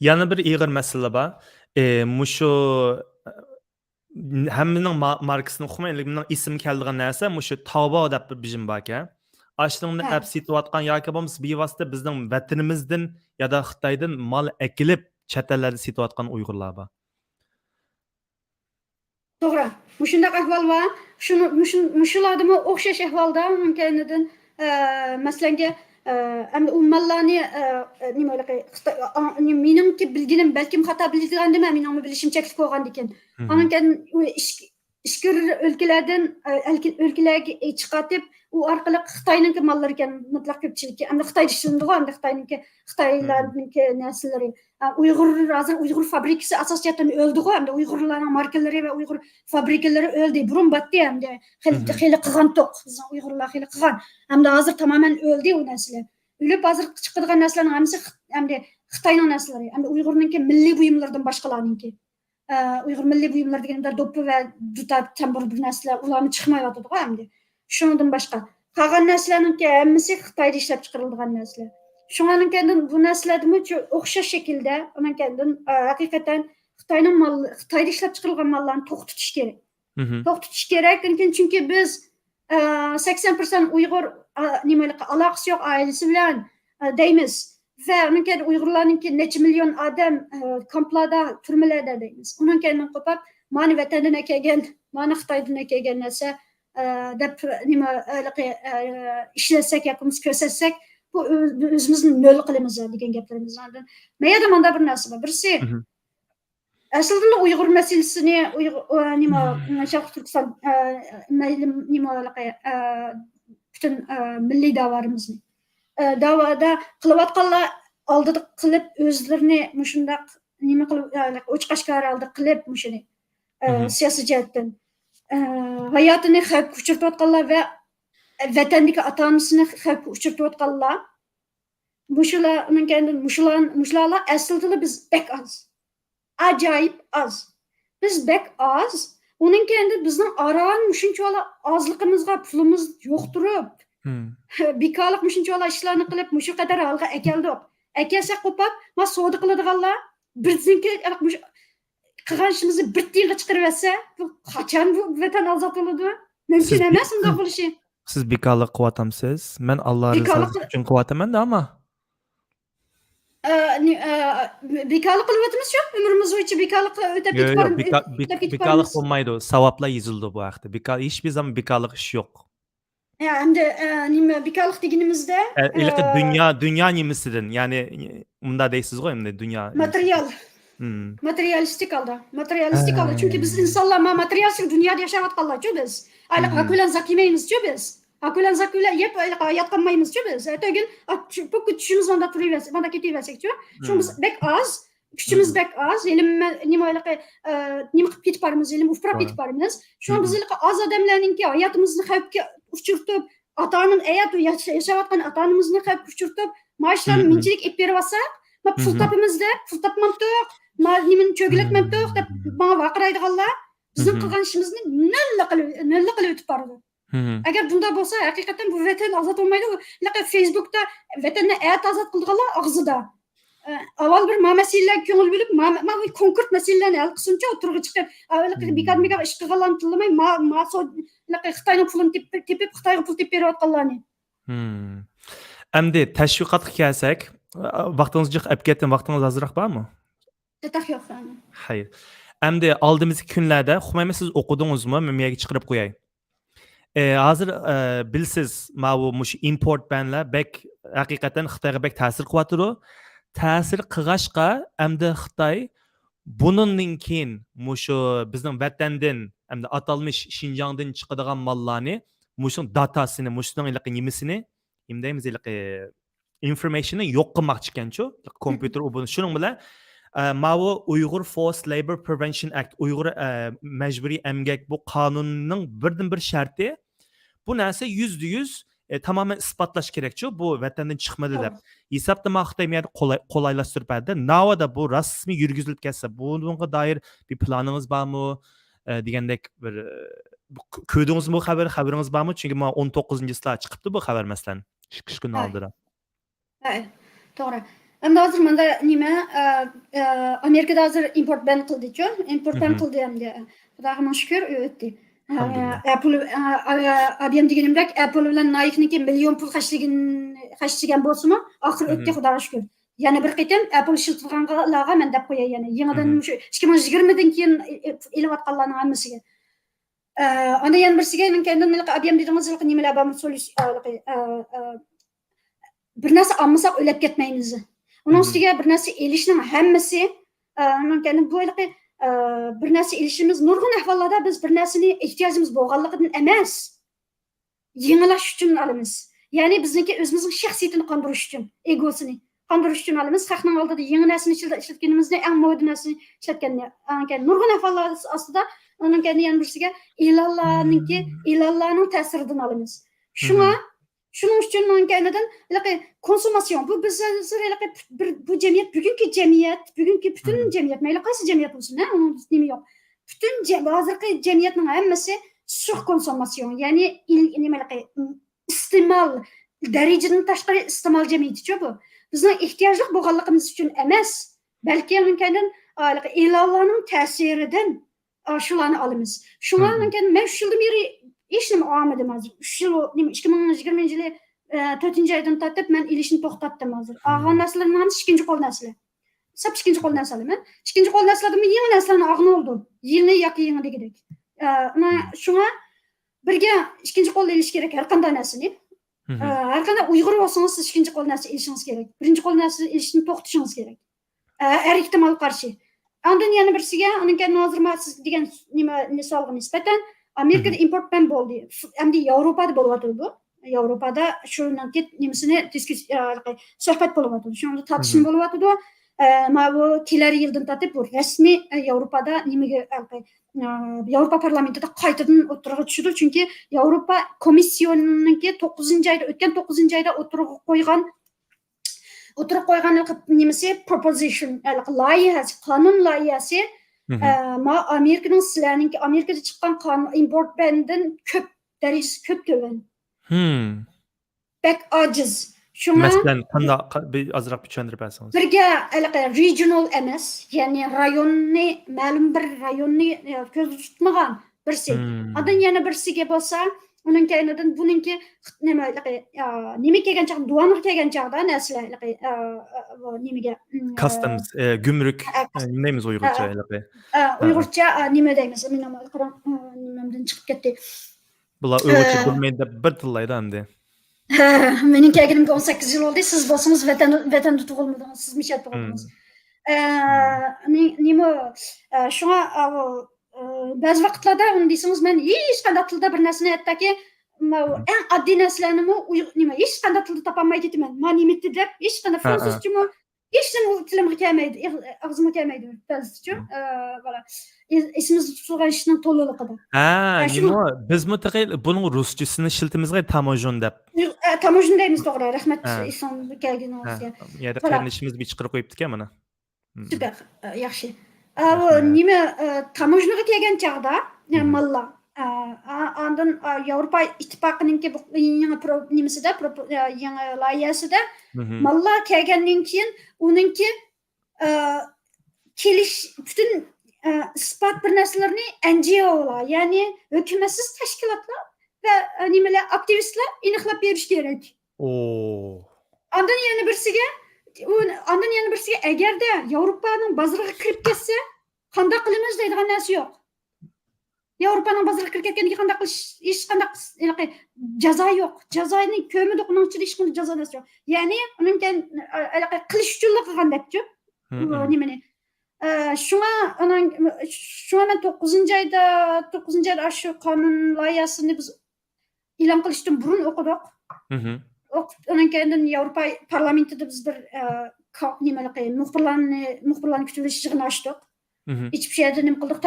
[SPEAKER 2] Yana bir ig'ir masala bor. Mushu hammaning markasini o'qimaylik, mening ism keladigan narsa mushu Tavba deb bir bijim bor ekan. Ashtingni app setayotgan yoki bo'lmasa bevosita bizning vatanimizdan ya da Xitoydan mal ekilib chet ellarda setayotgan Uyg'urlar bor.
[SPEAKER 3] To'g'ri. Shunday ahvol va shularga o'xshash ahvolda mumkindan masalan u mallarni meningki bilganim balkim xato bilgandim, mening bilishim cheklik bo'lgan ekan. Anan ichki o'lkalarga chiqarib u orqali Xitoyning mallari ekan mutlaq ko'pchilikka. Endi Xitoy ishlandigan, Xitoylarning narsalari. Uyg'ur fabrikasi asosiyatan o'ldi-ku, endi Uyg'urlarning markalari va Uyg'ur fabrikalari o'ldi. Burun batdi endi. Xeyli qilgan to'q. Bizning Uyg'urlar xeyli qilgan. Endi hozir tamoman o'ldi u narsalar. O'lib hozir chiqadigan narsalarning hammasi endi Xitoyning narsalari. Endi Uyg'urninki milliy buyumlardan boshqalarninki. Uyg'ur milliy buyumlar deganda do'ppi va dutat tambur bir narsalar ularni chiqmayotdi-ku endi. Shundan boshqa qolgan narsalarninki hammasi Xitoyda ishlab chiqarilgan narsalar. Shundan keyin bu narsalarni o'xshash shaklda, undan keyin haqiqatan Xitoyda ishlab chiqarilgan mallarni to'xtatish kerak. To'xtatish kerak, chunki biz 80% Uyg'ur aloqasi yo'q oilasi bilan deymiz. Va undan keyin Uyg'urlarninki necha million odam kamplarda, turmalarda deymiz. Undan keyin qo'pab, mana vatandan kelgan, mana Xitoydan kelgan narsa deb ishlasak yoki ko'rsatsak, bu o'zimizni nol qilamiz degan gaplarimiz. Menda bir narsa bor. Birisi Aslında Uyghur meselesini nima Şarkı Türkistan nima bütün milliy davarımızı davada qılıbatqanlar aldı qılıp özlerini muşundaq nima qılıp uçqashqar aldı qılıp muşuni siyasi jihatdan hayotini xavfga uchratayotganlar va vatandagi ota-onasini xavfga uchratayotganlar mushlarlar aslida biz bek az. Acayip az. Biz bek az. Onun kendi bizden aran muşunçolar azlıkımızga pulumuz yokturup bikalık muşunçolar işlerini kılıp muşu kadar halga ekeldik. Ekelse kopap ma soğudu kılıdıqallar bizimki kıgan işimizi bir yılga çıkarıverse bu kaçan bu vatan azatılıdı. Mümkün emas undaq bo'lishi.
[SPEAKER 2] Siz bekalık kıvatamsız. Ben Allah rızası için kıvataman da ama.
[SPEAKER 3] Bekalık kılıvatımız yok. Ömrümüz boyunca bekalık ötep
[SPEAKER 2] bekalık olmaydı. Savapla yazıldı bu vakti. Hiçbir zaman bekalık iş yok.
[SPEAKER 3] Yani bekalık deginimizde
[SPEAKER 2] dünya nimesidir. Yani bunda değilsiz koyayım dünya.
[SPEAKER 3] Materyal. Materyalistik aldı. Materyalistik aldı. Çünkü biz insanlar materyalistik dünyada yaşayatqanlar biz. Hakulan zakimeyimiz biz. Hakulan zakuyla yep yatqanmayımız biz. Ötөгün bu küçüğümüz onda turuyversek, onda ketiversek şu biz bek az. Küçüğümüz bek az. Elim nima qilib ketib barmiz, elim ufrab ketib barmiz. Şu an biz az odamlarninki hayotimizni xavfga uchirtib, ota-onam yaşayotgan ota-onamizni xavfga uchirtib, maoshlarni minchilik ep berib olsak, pul topimizda, pul topmamdiq, nimani cho'gilakmamdiq deb bana vaqiraydiganlar bizning qilgan ishimizni nilla qilib o'tib boradi. Agar bunda bo'lsa, haqiqatan bu vatan ozod bo'lmaydi. Facebookda vatanni ozod qilganlar og'zida. Avval bir masalalarga ko'ngil bo'lib, konkret masalalarni hal qilsincha o'tirg'i chiqib, bekor ish qilganlarni tillamay, Xitoyning pulini tepib, Xitoyga pul tepib berayotganlarni.
[SPEAKER 2] Endi tashviqotga kelsak, vaqtingiz jiq olib ketdim, vaqtingiz ozroq bormi?
[SPEAKER 3] Yo'q.
[SPEAKER 2] Hayır. Endi oldimizgi kunlarda, xumaymi siz o'qidingizmi? Men yerga chiqarib qo'yay. Hozir bilsiz, mush import banlar bek haqiqatan Xitoyga bek ta'sir qilyapti. Ta'sir qilg'ashqa endi Xitoy bundan keyin mushu bizning vatandan, endi atalmış Xinjiangdan chiqadigan mollarni, mushning datasini, mushning nimasini, imdaymiz informationni yo'q qilmoqchi ekan-ku, kompyuter buni. Shuning bilan Mavu Uyghur Forced Labor Prevention Act, Uyghur mecburi emgak bu kanunning birdan bir sharti. Bu narsa %100 tamamen ispatlash kerak-ku, bu vatandan chiqmadi deb. Hisoblamoqda men qolaylashtiribdi. Navoda bu rasmiy yurgizilib ketsa, bunga doir bir planingiz bormi? Degandek bir ko'rdingizmi bu xabaringiz bormi? Chunki men 19-slay chiqibdi bu xabar masalan 2 kun oldin.
[SPEAKER 3] To'g'ri. Endi hozir menda nima Amerikada hozir import ban qildi-ku. Import ban qildi endi. Xudoga shukr, o'tdi. Apple IBM deganimdek Apple bilan Nike'niki million pul xarjlagan bo'lsa-mu, oxir o'tdi, xudoga shukr. Yana bir qitim Apple shiltirganlarga men deb qo'yay yana. Yangidan 2020dan keyin elayotganlarning hammasiga. Ana yana birsiga mendan IBM deganimiz nimalar bormi bir narsa olmasak o'lab ketmaymiz. Onun ustiga bir narsa elishning hammasi mumkin bu bir narsa elishimiz nurg'un ahvollarda biz bir narsani ehtiyojimiz bo'lganligidan emas, yengilash uchun olamiz. Ya'ni bizniki o'zimizning shaxsiyatini qondirish uchun, egosini qondirish uchun olamiz. Xalqning oldida yangi narsani ishlatganimizda eng mo'din narsani ishlatganda, nurg'un ahvollar ostida onun kendi yana birisiga ilohlarning ta'siridan olamiz. Shuning uchun menganidan konsumasyon bu biz bu jamiyat bugungi butun jamiyat mayli qaysi jamiyat bo'lsin, uni nima yo'q. Butun hozirgi jamiyatning hammasi sur konsumasyon, ya'ni iste'mol darajadan tashqari iste'mol jamiyati-ku bu. Bizning ehtiyojli bo'lganligimiz uchun emas, balki menganidan e'lonlarning ta'siridan shularni olamiz. Shunga mengan men 3 yildan beri hech nima olmadim hozir. 3 yil 2020-yili 4-oydan tortib men ilishni to'xtatdim hozir. Olgan narsalarning hammasi ikkinchi qo'l narsalar. Sap ikkinchi qo'l narsalar. Ikkinchi qo'l narsalardan yangi narsalarni olgan oldim. Yilni yoki yangi degidek. Shunga birga ikkinchi qo'l ilish kerak har qanday narsani. Har qanday Uyg'ur bo'lsangiz siz ikkinchi qo'l narsa ilishingiz kerak. Birinchi qo'l narsa ilishni to'xtatishingiz kerak. Har ehtimol qarshi. Andan yana birisiga, onunki hozir men siz degan nima misolga nisbatan Amerikada import ban bo'ldi. Endi Yevropada bo'lyapti bu. Yevropada shuningki nimasini suhbat bo'lyapti. Shunda tartishma bo'lyapti. Mana bu kelar yildan tortib bu rasmiy Yevropada nimaga Yevropa parlamentida qaytadan o'tirg'i tushdi. Chunki Yevropa komissiyonininki 9-oyda o'tgan 9-oyda o'tirib qo'ygan nimasi proposition loyihasi, qonun loyihasi ma Amerikaning sizlarninki Amerikada chiqqan qonun import bandan ko'p darajasi ko'p to'van. Bak ojiz. Shunga
[SPEAKER 2] Masalan, qanday azroq tushuntirib bersangiz.
[SPEAKER 3] Birga regional emas, ya'ni rayonni, ma'lum bir rayonni ko'zda tutmagan birsi. Adan yana birsiga bo'lsa, uning kaynidan buningki nima kelgan chaq, duanir kelgan chaqda narsalar nimaga
[SPEAKER 2] Customs, gümrük neyimiz Uyg'urcha?
[SPEAKER 3] Uyg'urcha nima deymiz? Men nimamdan chiqib ketdi.
[SPEAKER 2] Bular Uyg'urcha bilmaydi, bir tillaydi endi.
[SPEAKER 3] Mening kelganimga 18 yil oldu. Siz bo'lsangiz vatanda tug'ilmadingiz, siz mishat tug'ildingiz. Nima shunga ba'zi vaqtlarda uni desangiz, men hech qanday tilda bir narsani hattoki eng oddiy narsalarni nima hech qanday tilda topolmay ketaman. Men nima deb hech qanday fransuzchami hech nima tilimga kelmaydi, og'zimga kelmaydi ba'zicha. Voilà. Esimizda tutilgan ishning to'liqida.
[SPEAKER 2] Nima bizmi buning ruschasini shiltimizga tamojon deb.
[SPEAKER 3] Tamojon deymiz, to'g'ri. Rahmat Islom kelganingizga.
[SPEAKER 2] Yana qarinishimiz bir chiqarib qo'yibdi-ku mana.
[SPEAKER 3] Super, yaxshi. Nima tamojonaga kelgan chaqda, mallar ondan Yevropa ittifoqininki yangi nimasida, yangi loyihasida mallar kelgandan keyin uninki kelish butun isbot bir narsalarni NGOlar, ya'ni hukumatsiz tashkilotlar va nimalar aktivistlar aniqlab berish kerak. Ondan yana birisiga agarda Yevropaning bozoriga kirib ketsa, qanday qilamiz deydigan narsa yo'q. Yevropaning bozoriga kirib ketganda qanday qilish, hech qanday jazo yo'q. Jazoni ko'midi qiluvchilik hech qanday jazo yo'q. Ya'ni uning qilish uchun qilgandakchi. Nimani? Shunga men 9-oyda shu qonun loyihasini biz e'lon qilishdan burun o'qidik. Ondan keyin Yevropa parlamentida biz bir muxbirlarni kutilish yig'ini ochdik. Hiçbir şeyde nima qildik,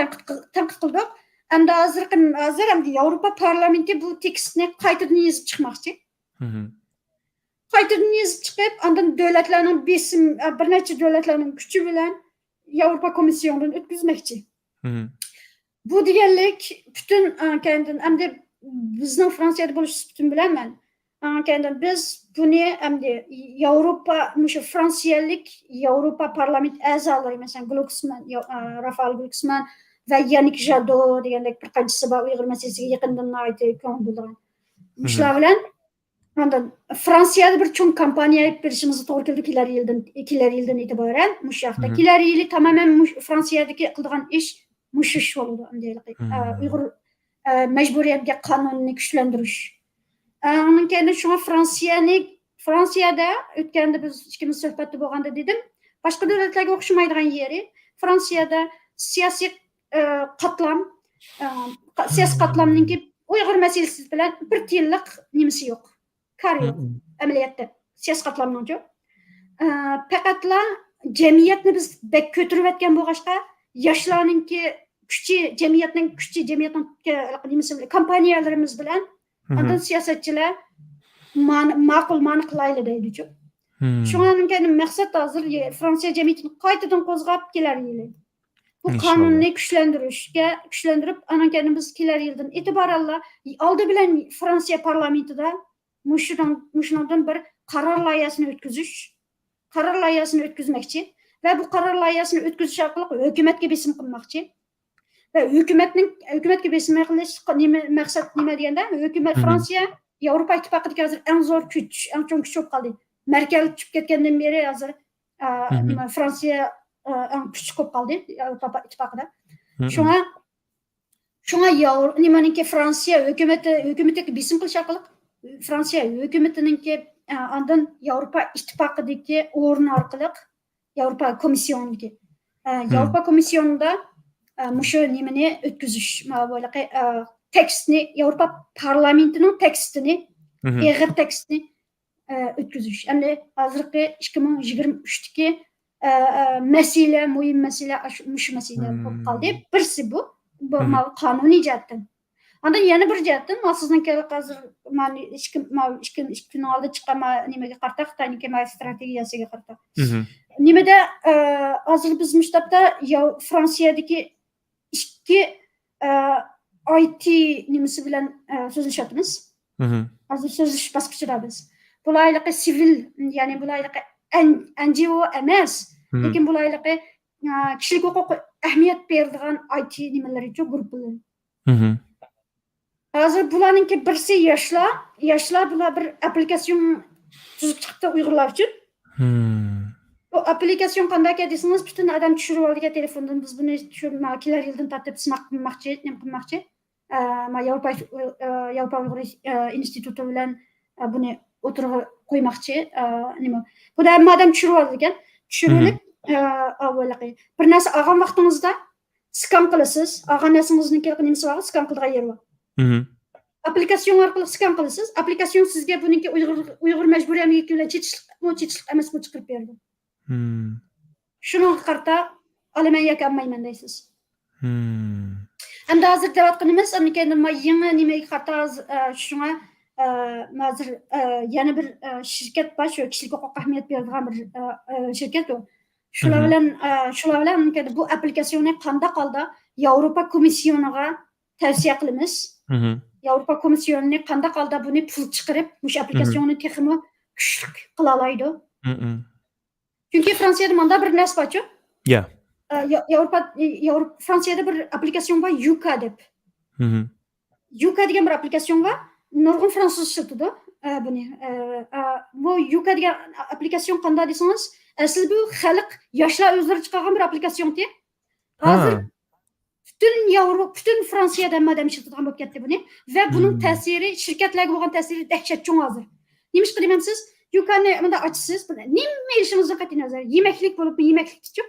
[SPEAKER 3] tanqid qildik. Endi hozir endi Yevropa parlamenti bu tekstni qaytadan yozib chiqmoqchi. Qaytadan yozib chiqib, ondan davlatlarning bir necha davlatlarning kuchi bilan Yevropa Komisyonidan o'tkazmoqchi. Bu deganlik butun endi bizning Fransiyada bo'lish butun bilaman. Biz buni endi Yevropa Fransiyalik Yevropa parlament a'zolari, masalan Glucksmann, Rafael Glucksmann va Yannick Jadot degandek bir qanchasi bor Uyg'ur masalasiga yaqindan ko'ngil bo'lgan. Shular bilan Fransiyada bir cho'ng kompaniya berishimiz to'g'ri keldi kelar yildan e'tiboran. Mush yoqda kelar yili tamoman Fransiyadagi qilgan ish mushish bo'ldi. Uyg'ur majburiyatga qonunni kuchlantirish. Onun keyin shunga Fransiyada o'tganda biz ikkimiz suhbatda bo'lganda dedim, boshqa davlatlarga o'xshamaydigan yeri Fransiyada siyosiy qatlamninki Uyg'ur masalasi bilan bir tiyinlik nimasi yo'q. Kar yo'q amaliyotda siyosiy qatlamning yo'q. Faqatla jamiyatni biz bek ko'tarayotgan bo'lg'ashqa yoshlarninki kuchi, jamiyatning nimasi bilan kompaniyalarimiz bilan ondan siyosatchilar ma'qul qilayli deydi-ku. Shundan keyin maqsad hozir Fransiya jamiyatini qaytadan qo'zg'ab kelar yili. Bu qonunni kuchlantirib, anan keyin biz kelar yildan e'tiboran oldi bilan Fransiya parlamentida mushundan bir qaror loyihasini o'tkazmoqchi va bu qaror loyihasini o'tkazish orqali hukumatga besim qilmoqchi. Ve hükümetga besim qilish maqsad nima deganda, hukumat Fransiya Yevropa ittifoqidagi hozir eng zo'r kuch, eng chong kuch bo'lib qoldi. Merkel chiqib ketgandan beri hozir Fransiya eng kuch bo'lib qoldi Yevropa ittifoqida. Shunga nimaniki Fransiya hukumatiga besim qilish orqali Fransiya hukumatininki ondan Yevropa ittifoqidagi o'rin orqali Yevropa komissiyoniki Avrupa Komisyonunda muşu nimeni ötküzüş. Böyle tekstini, Avrupa Parlamentining tekstini, eğer tekstini ötküzüş. Yani hazırki 2023'teki mesele, mühim mesele, muşu mesele bo'lib qoldi. Birisi bu qonuniy jihatdan. Ondan yana bir jihatdan, sizning hozir mana 2006 chiqqan nimaga qarata, Xitoyning strategiyasiga qarata. Nimada hozir biz müştabda Fransiyadagi ikki IT nimasi bilan so'zlashyapmiz. Hozir so'zlash bosqichidamiz. Bularliqi sivil, ya'ni bularliqi NGO emas, lekin bularliqi kishilik huquq ahamiyat beradigan IT nimalari uchun guruhlar. Hozir bularningki birisi yoshlar bular bir applikasyon tuzib chiqdi Uyg'urlar uchun. Bu applikasyon qanday desangiz, butun odam tushirib olgan telefondan biz buni kelar yildan tartib sinoq qilmoqchi. Yevropa Uyg'ur instituti bilan buni o'tirg'i qo'ymoqchi. Nima? Bu da odam tushirib olgan. Tushirilib bir narsa olgan vaqtingizda skan qilasiz. Olgan narsangizniki nimasi bor, skan qiladigan yeri bor. Applikasyon orqali skan qilasiz. Applikasyon sizga buniki Uyg'ur majburiyatiga bilan chetishlik emas bu chiqarib berdi. Şunu qarta olaman yoki olmayman deysiz. Endi hozir deyotganimiz, endi yangi nimaga qarta shunga hozir yana bir shirkat bor, shu kishilik huquq ahamiyat beradigan bir shirkat bu. Shular bilan bu applikasyonni qanday holda Yevropa Komisyoniga tavsiya qilamiz. Yevropa Komisyoni qanday holda buni pul chiqarib, bu applikasyonni texmo kuchli qila oladi. Çünkü Fransiyada manda bir narsa var.
[SPEAKER 2] Yeah.
[SPEAKER 3] Fransiyada bir aplikasyon var, Yuka deb. Yuka degan bir aplikasyon var. Nurg'un fransuz ishlatadi buni. Bu Yuka degan aplikasyon qanday desangiz, asli bu xalq yoshlar o'zlari chiqargan bir aplikasyon-ku. Hozir bütün Fransiyada madam ishlatadigan bo'lib ketdi buni va buning ta'siri, shirkatlarga bo'lgan ta'siri dahshat cho'ng hozir. Nima ish qilyapsiz? Yukarıda bunda açsız. Nima işinizde qat'iy nazar? Yemeklik bo'lib yemeklik tichib.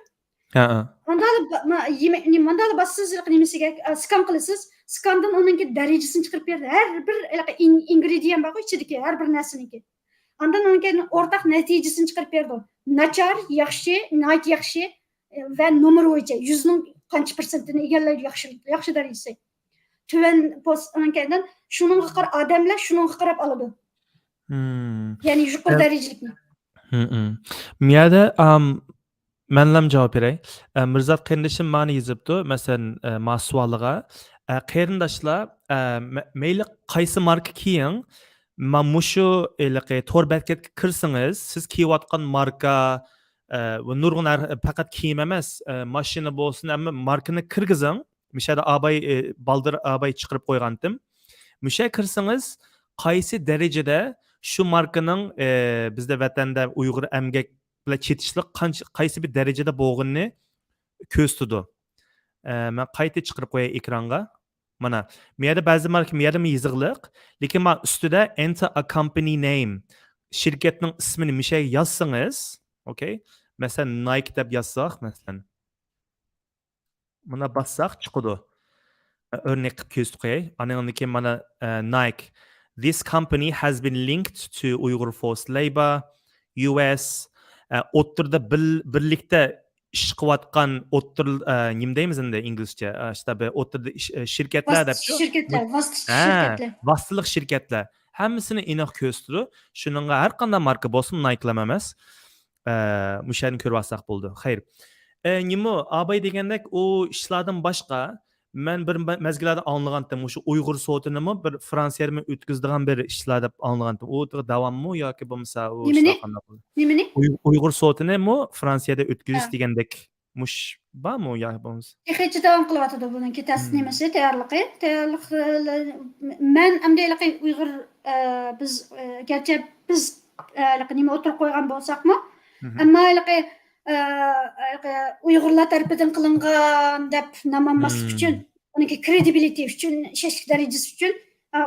[SPEAKER 3] Mandala bassız nimasiga skan qilasiz. Skandan onunki darajasini chiqarib berdi. Har bir ingredient bor ichidagi har bir narsaniki. Ondan onunki o'rtaq natijasini chiqarib berdi. Nachar, yaxshi, nihoyat yaxshi va nomer bo'yicha 100 ning qancha persentini egallaydi yaxshi darajasi. Tuvan post onunkidan shuningga qarab odamlar shuningga qarab oladi. Yani yuqori darajalikni.
[SPEAKER 2] Miyada manlam javob beray. Mirzat qarindishim mani yozibdi. Masalan, masualiga qarindoshlar mayli qaysi marka kiying, mushu to'r bekatga kirsangiz, siz kiyayotgan marka va nurg'un faqat kiyim emas, mashina bo'lsin, amma markani kirgizing. Mishada baldir abay chiqarib qo'ygandim. Musha kirsangiz, qaysi darajada şu markanın bizde vatanda Uyg'ur emgak bilan chetishlik qaysi bir darajada bo'lganini ko'z tutdi. Men qayta chiqarib qo'yay ekranga. Mana bu yerda ba'zi marka bu yerda yozig'liq, lekin men ustida enter a company name shirkatning ismini mishay yozsangiz, okay? Masalan Nike deb yozsak, masalan. Mana bassak chiqadi. Örnek qilib ko'z qo'yay. Andan keyin mana Nike. This company has been linked to Uyghur Forced Labor, US, o'ttirda birlikda ish qilayotgan nima deymiz endi inglizcha, işte o'ttirda shirkatlar deb.
[SPEAKER 3] Shirkatlar.
[SPEAKER 2] Vositalik shirkatlar. Hammasini aniq ko'z tutdi. Shuningga har qanday marka bo'lsin, Nike emas. Mushani ko'rib olsak bo'ldi. Xayr. Nima abay degandek o ishlardan boshqa men bir mezgillarda anlagandim. O'sha Uyg'ur so'tinimi bir Fransiyada o'tkazdigan bir ishlar deb anlagandim. U davommi yoki bo'lmasa u
[SPEAKER 3] Nimani?
[SPEAKER 2] Uyg'ur so'tinimi Fransiyada o'tkazish degandek mush bormi yoki bo'lmasa?
[SPEAKER 3] Hech davom qilyapti buniki test nimasi, tayyorligi. Men amdayliqi Uyg'ur biz garchi biz nima o'tirib qo'ygan bo'lsakmi, ammo Uyg'urlar tarafidan qilingan deb namanmaslik uchun, uniki credibility uchun, ishonch darajasi uchun,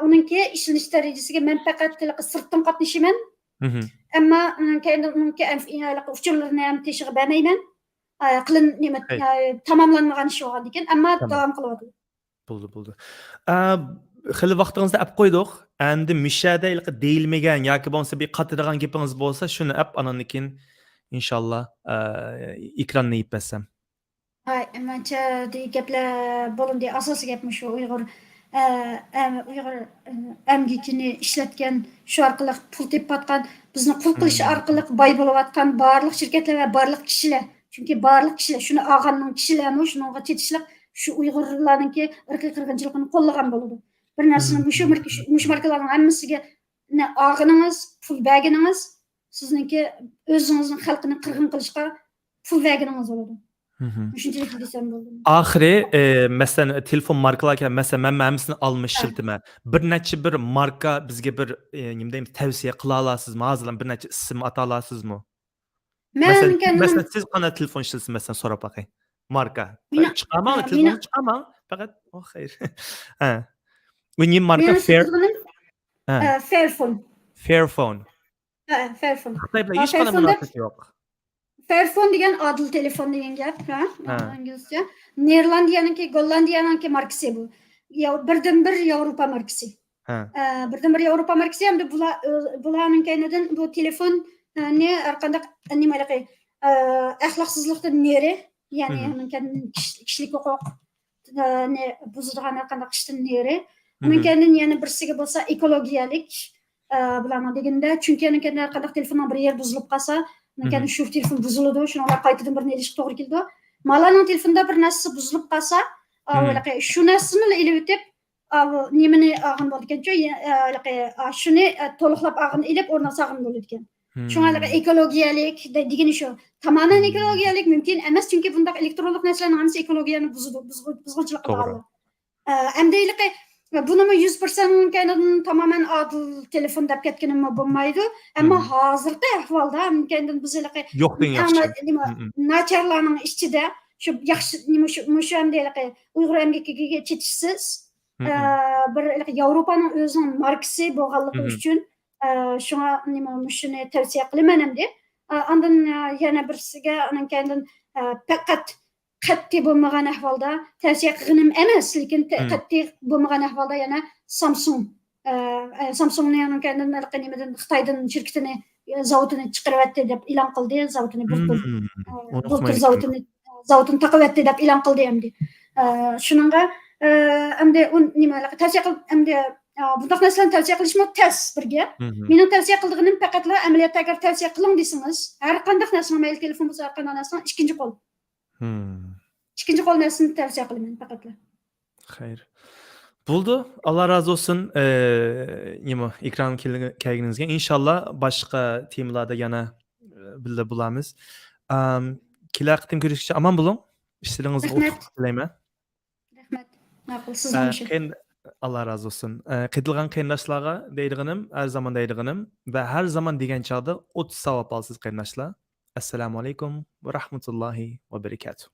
[SPEAKER 3] uniki ishonish darajasiga men faqat sirtdan qatnashaman. Ammo uniki uchurlarni ham teshig'i bermayman. qilin nima
[SPEAKER 2] Hey.
[SPEAKER 3] tamomlanmagan ish bo'lgan ekan, ammo
[SPEAKER 2] Tamam.
[SPEAKER 3] davom qilyapti.
[SPEAKER 2] Bo'ldi. Xili vaqtingizni olib qo'ydik. Endi mishada deyilmagan yoki bo'lmasa bir qatirgan gapingiz bo'lsa, shuni olib andan keyin inshaalloh ekronni yib bessam.
[SPEAKER 3] Mancha gaplar bo'lindi. Asosiy gapim shu Uyg'ur amgikini ishlatgan, shu orqali pul tepayotgan, bizni qul qilish orqali boy bo'layotgan barliq shirkatlar va barliq kishilar. Chunki barliq kishilar shuni olganning kishilarmi shunga chetishliq shu Uyg'urlarningki irqiy qirg'inchilikni qo'llagan bo'ladi. Bir narsani shu markalarning hammasiga olganingiz, pul berganingiz sizningki o'zingizning xalqini qirg'in qilishga pul berganingiz bo'ladi. Shunchalik desam bo'ldi.
[SPEAKER 2] Oxiri masalan telefon markalarga masalan men hammasini almış shiltima. Bir necha bir marka bizga bir nima deymiz tavsiya qila olasizmi? Hozirdan bir necha ism ata olasizmi? Masalan siz qanday telefon ishlatasiz masalan so'rab boqing. Marka. Chiqaman telefonni chiqaman. Faqat xayr. Ha. Uning marka
[SPEAKER 3] Fairphone.
[SPEAKER 2] Fairphone.
[SPEAKER 3] Fairphone.
[SPEAKER 2] Xitoy bilan hech qanday munosabati yo'q.
[SPEAKER 3] Fairphone degan odil telefon degan gap, inglizcha. Niderlandiyaniki, Gollandiyaniki markasi bu. Birdan bir Yevropa markasi. Birdan bir Yevropa markasi hamda bularning kaynidan bu telefon ne arqandaq nimalarga axloqsizlikdan neri, ya'ni kishilik huquq ne buzilgan arqandaq ishdan neri. Uning kaynidan yana birsiga bo'lsa ekologiyalik bularning deganda, chunki arqandaq telefondan bir yer buzilib qolsa Mümkün şu telefon buzuldu, şunu olar qaytadan bir neliş to'g'ri keldi. Malaning telefonda bir narsa buzilib qolsa, shu narsani ilib o'tib, nimani olgan bo'ldi ekan, shuni to'liqlab olgan ilib o'rniga solgan bo'ldi ekan. Shunga ekologiyalik degani shu. Tamoman ekologiyalik mumkin emas, chunki bundaq elektronlik narsalarning hammasi ekologiyani buzg'unchilik qiladi. Endi bunu 100% kaynadan tamamen adil telefon deb ketganim bo'lmaydi. Ammo hozirgi ahvolda mumkin biz
[SPEAKER 2] yo'qdan yaxshi.
[SPEAKER 3] Nacharlarning ichida shu yaxshi nima shu hamda Uyg'ur amgikiga chetishsiz bir Yevropaning o'zining markasi bo'lganligi uchun shunga nima shuni tavsiya qilaman endi. Ondan yana birsiga uning kaynadan faqat qat'iy bo'lmagan ahvolda tavsiya qilganim emas, lekin qat'iy bo'lmagan ahvolda yana Samsungning nimadan Xitoydan shirkatini zavodini chiqaryapti deb e'lon qildi, zavodini bultur zavodini taqavyapti deb e'lon qildi endi. Shuningga endi nimalar tavsiya qilib endi bunday narsalarni tavsiya qilishmi tez birga. Mening tavsiya qilganim faqatla amaliyotda agar tavsiya qiling desangiz, har qanday narsani mayli telefon bo'lsa, har qanday narsani ikkinchi qo'l. İkinci qo'l narsani tavsiya qilaman faqatla.
[SPEAKER 2] Xayr. Bo'ldi. Alloh razı olsun. Nima ekran kelganingizga. Inshaalloh boshqa temalarda yana birga bo'lamiz. Kelar qitim ko'rishgacha omon bo'ling. İşlerinizga utuq tilayman.
[SPEAKER 3] Rahmat. Ma'qul, sizga.
[SPEAKER 2] Allah razı olsun. Qitilgan qarindoshlarga deydiganim, har zaman deydiganim va har zaman degan chog'da 30 savob olsiz qarindoshlar. Assalomu alaykum va rahmatullohi va barakatuh.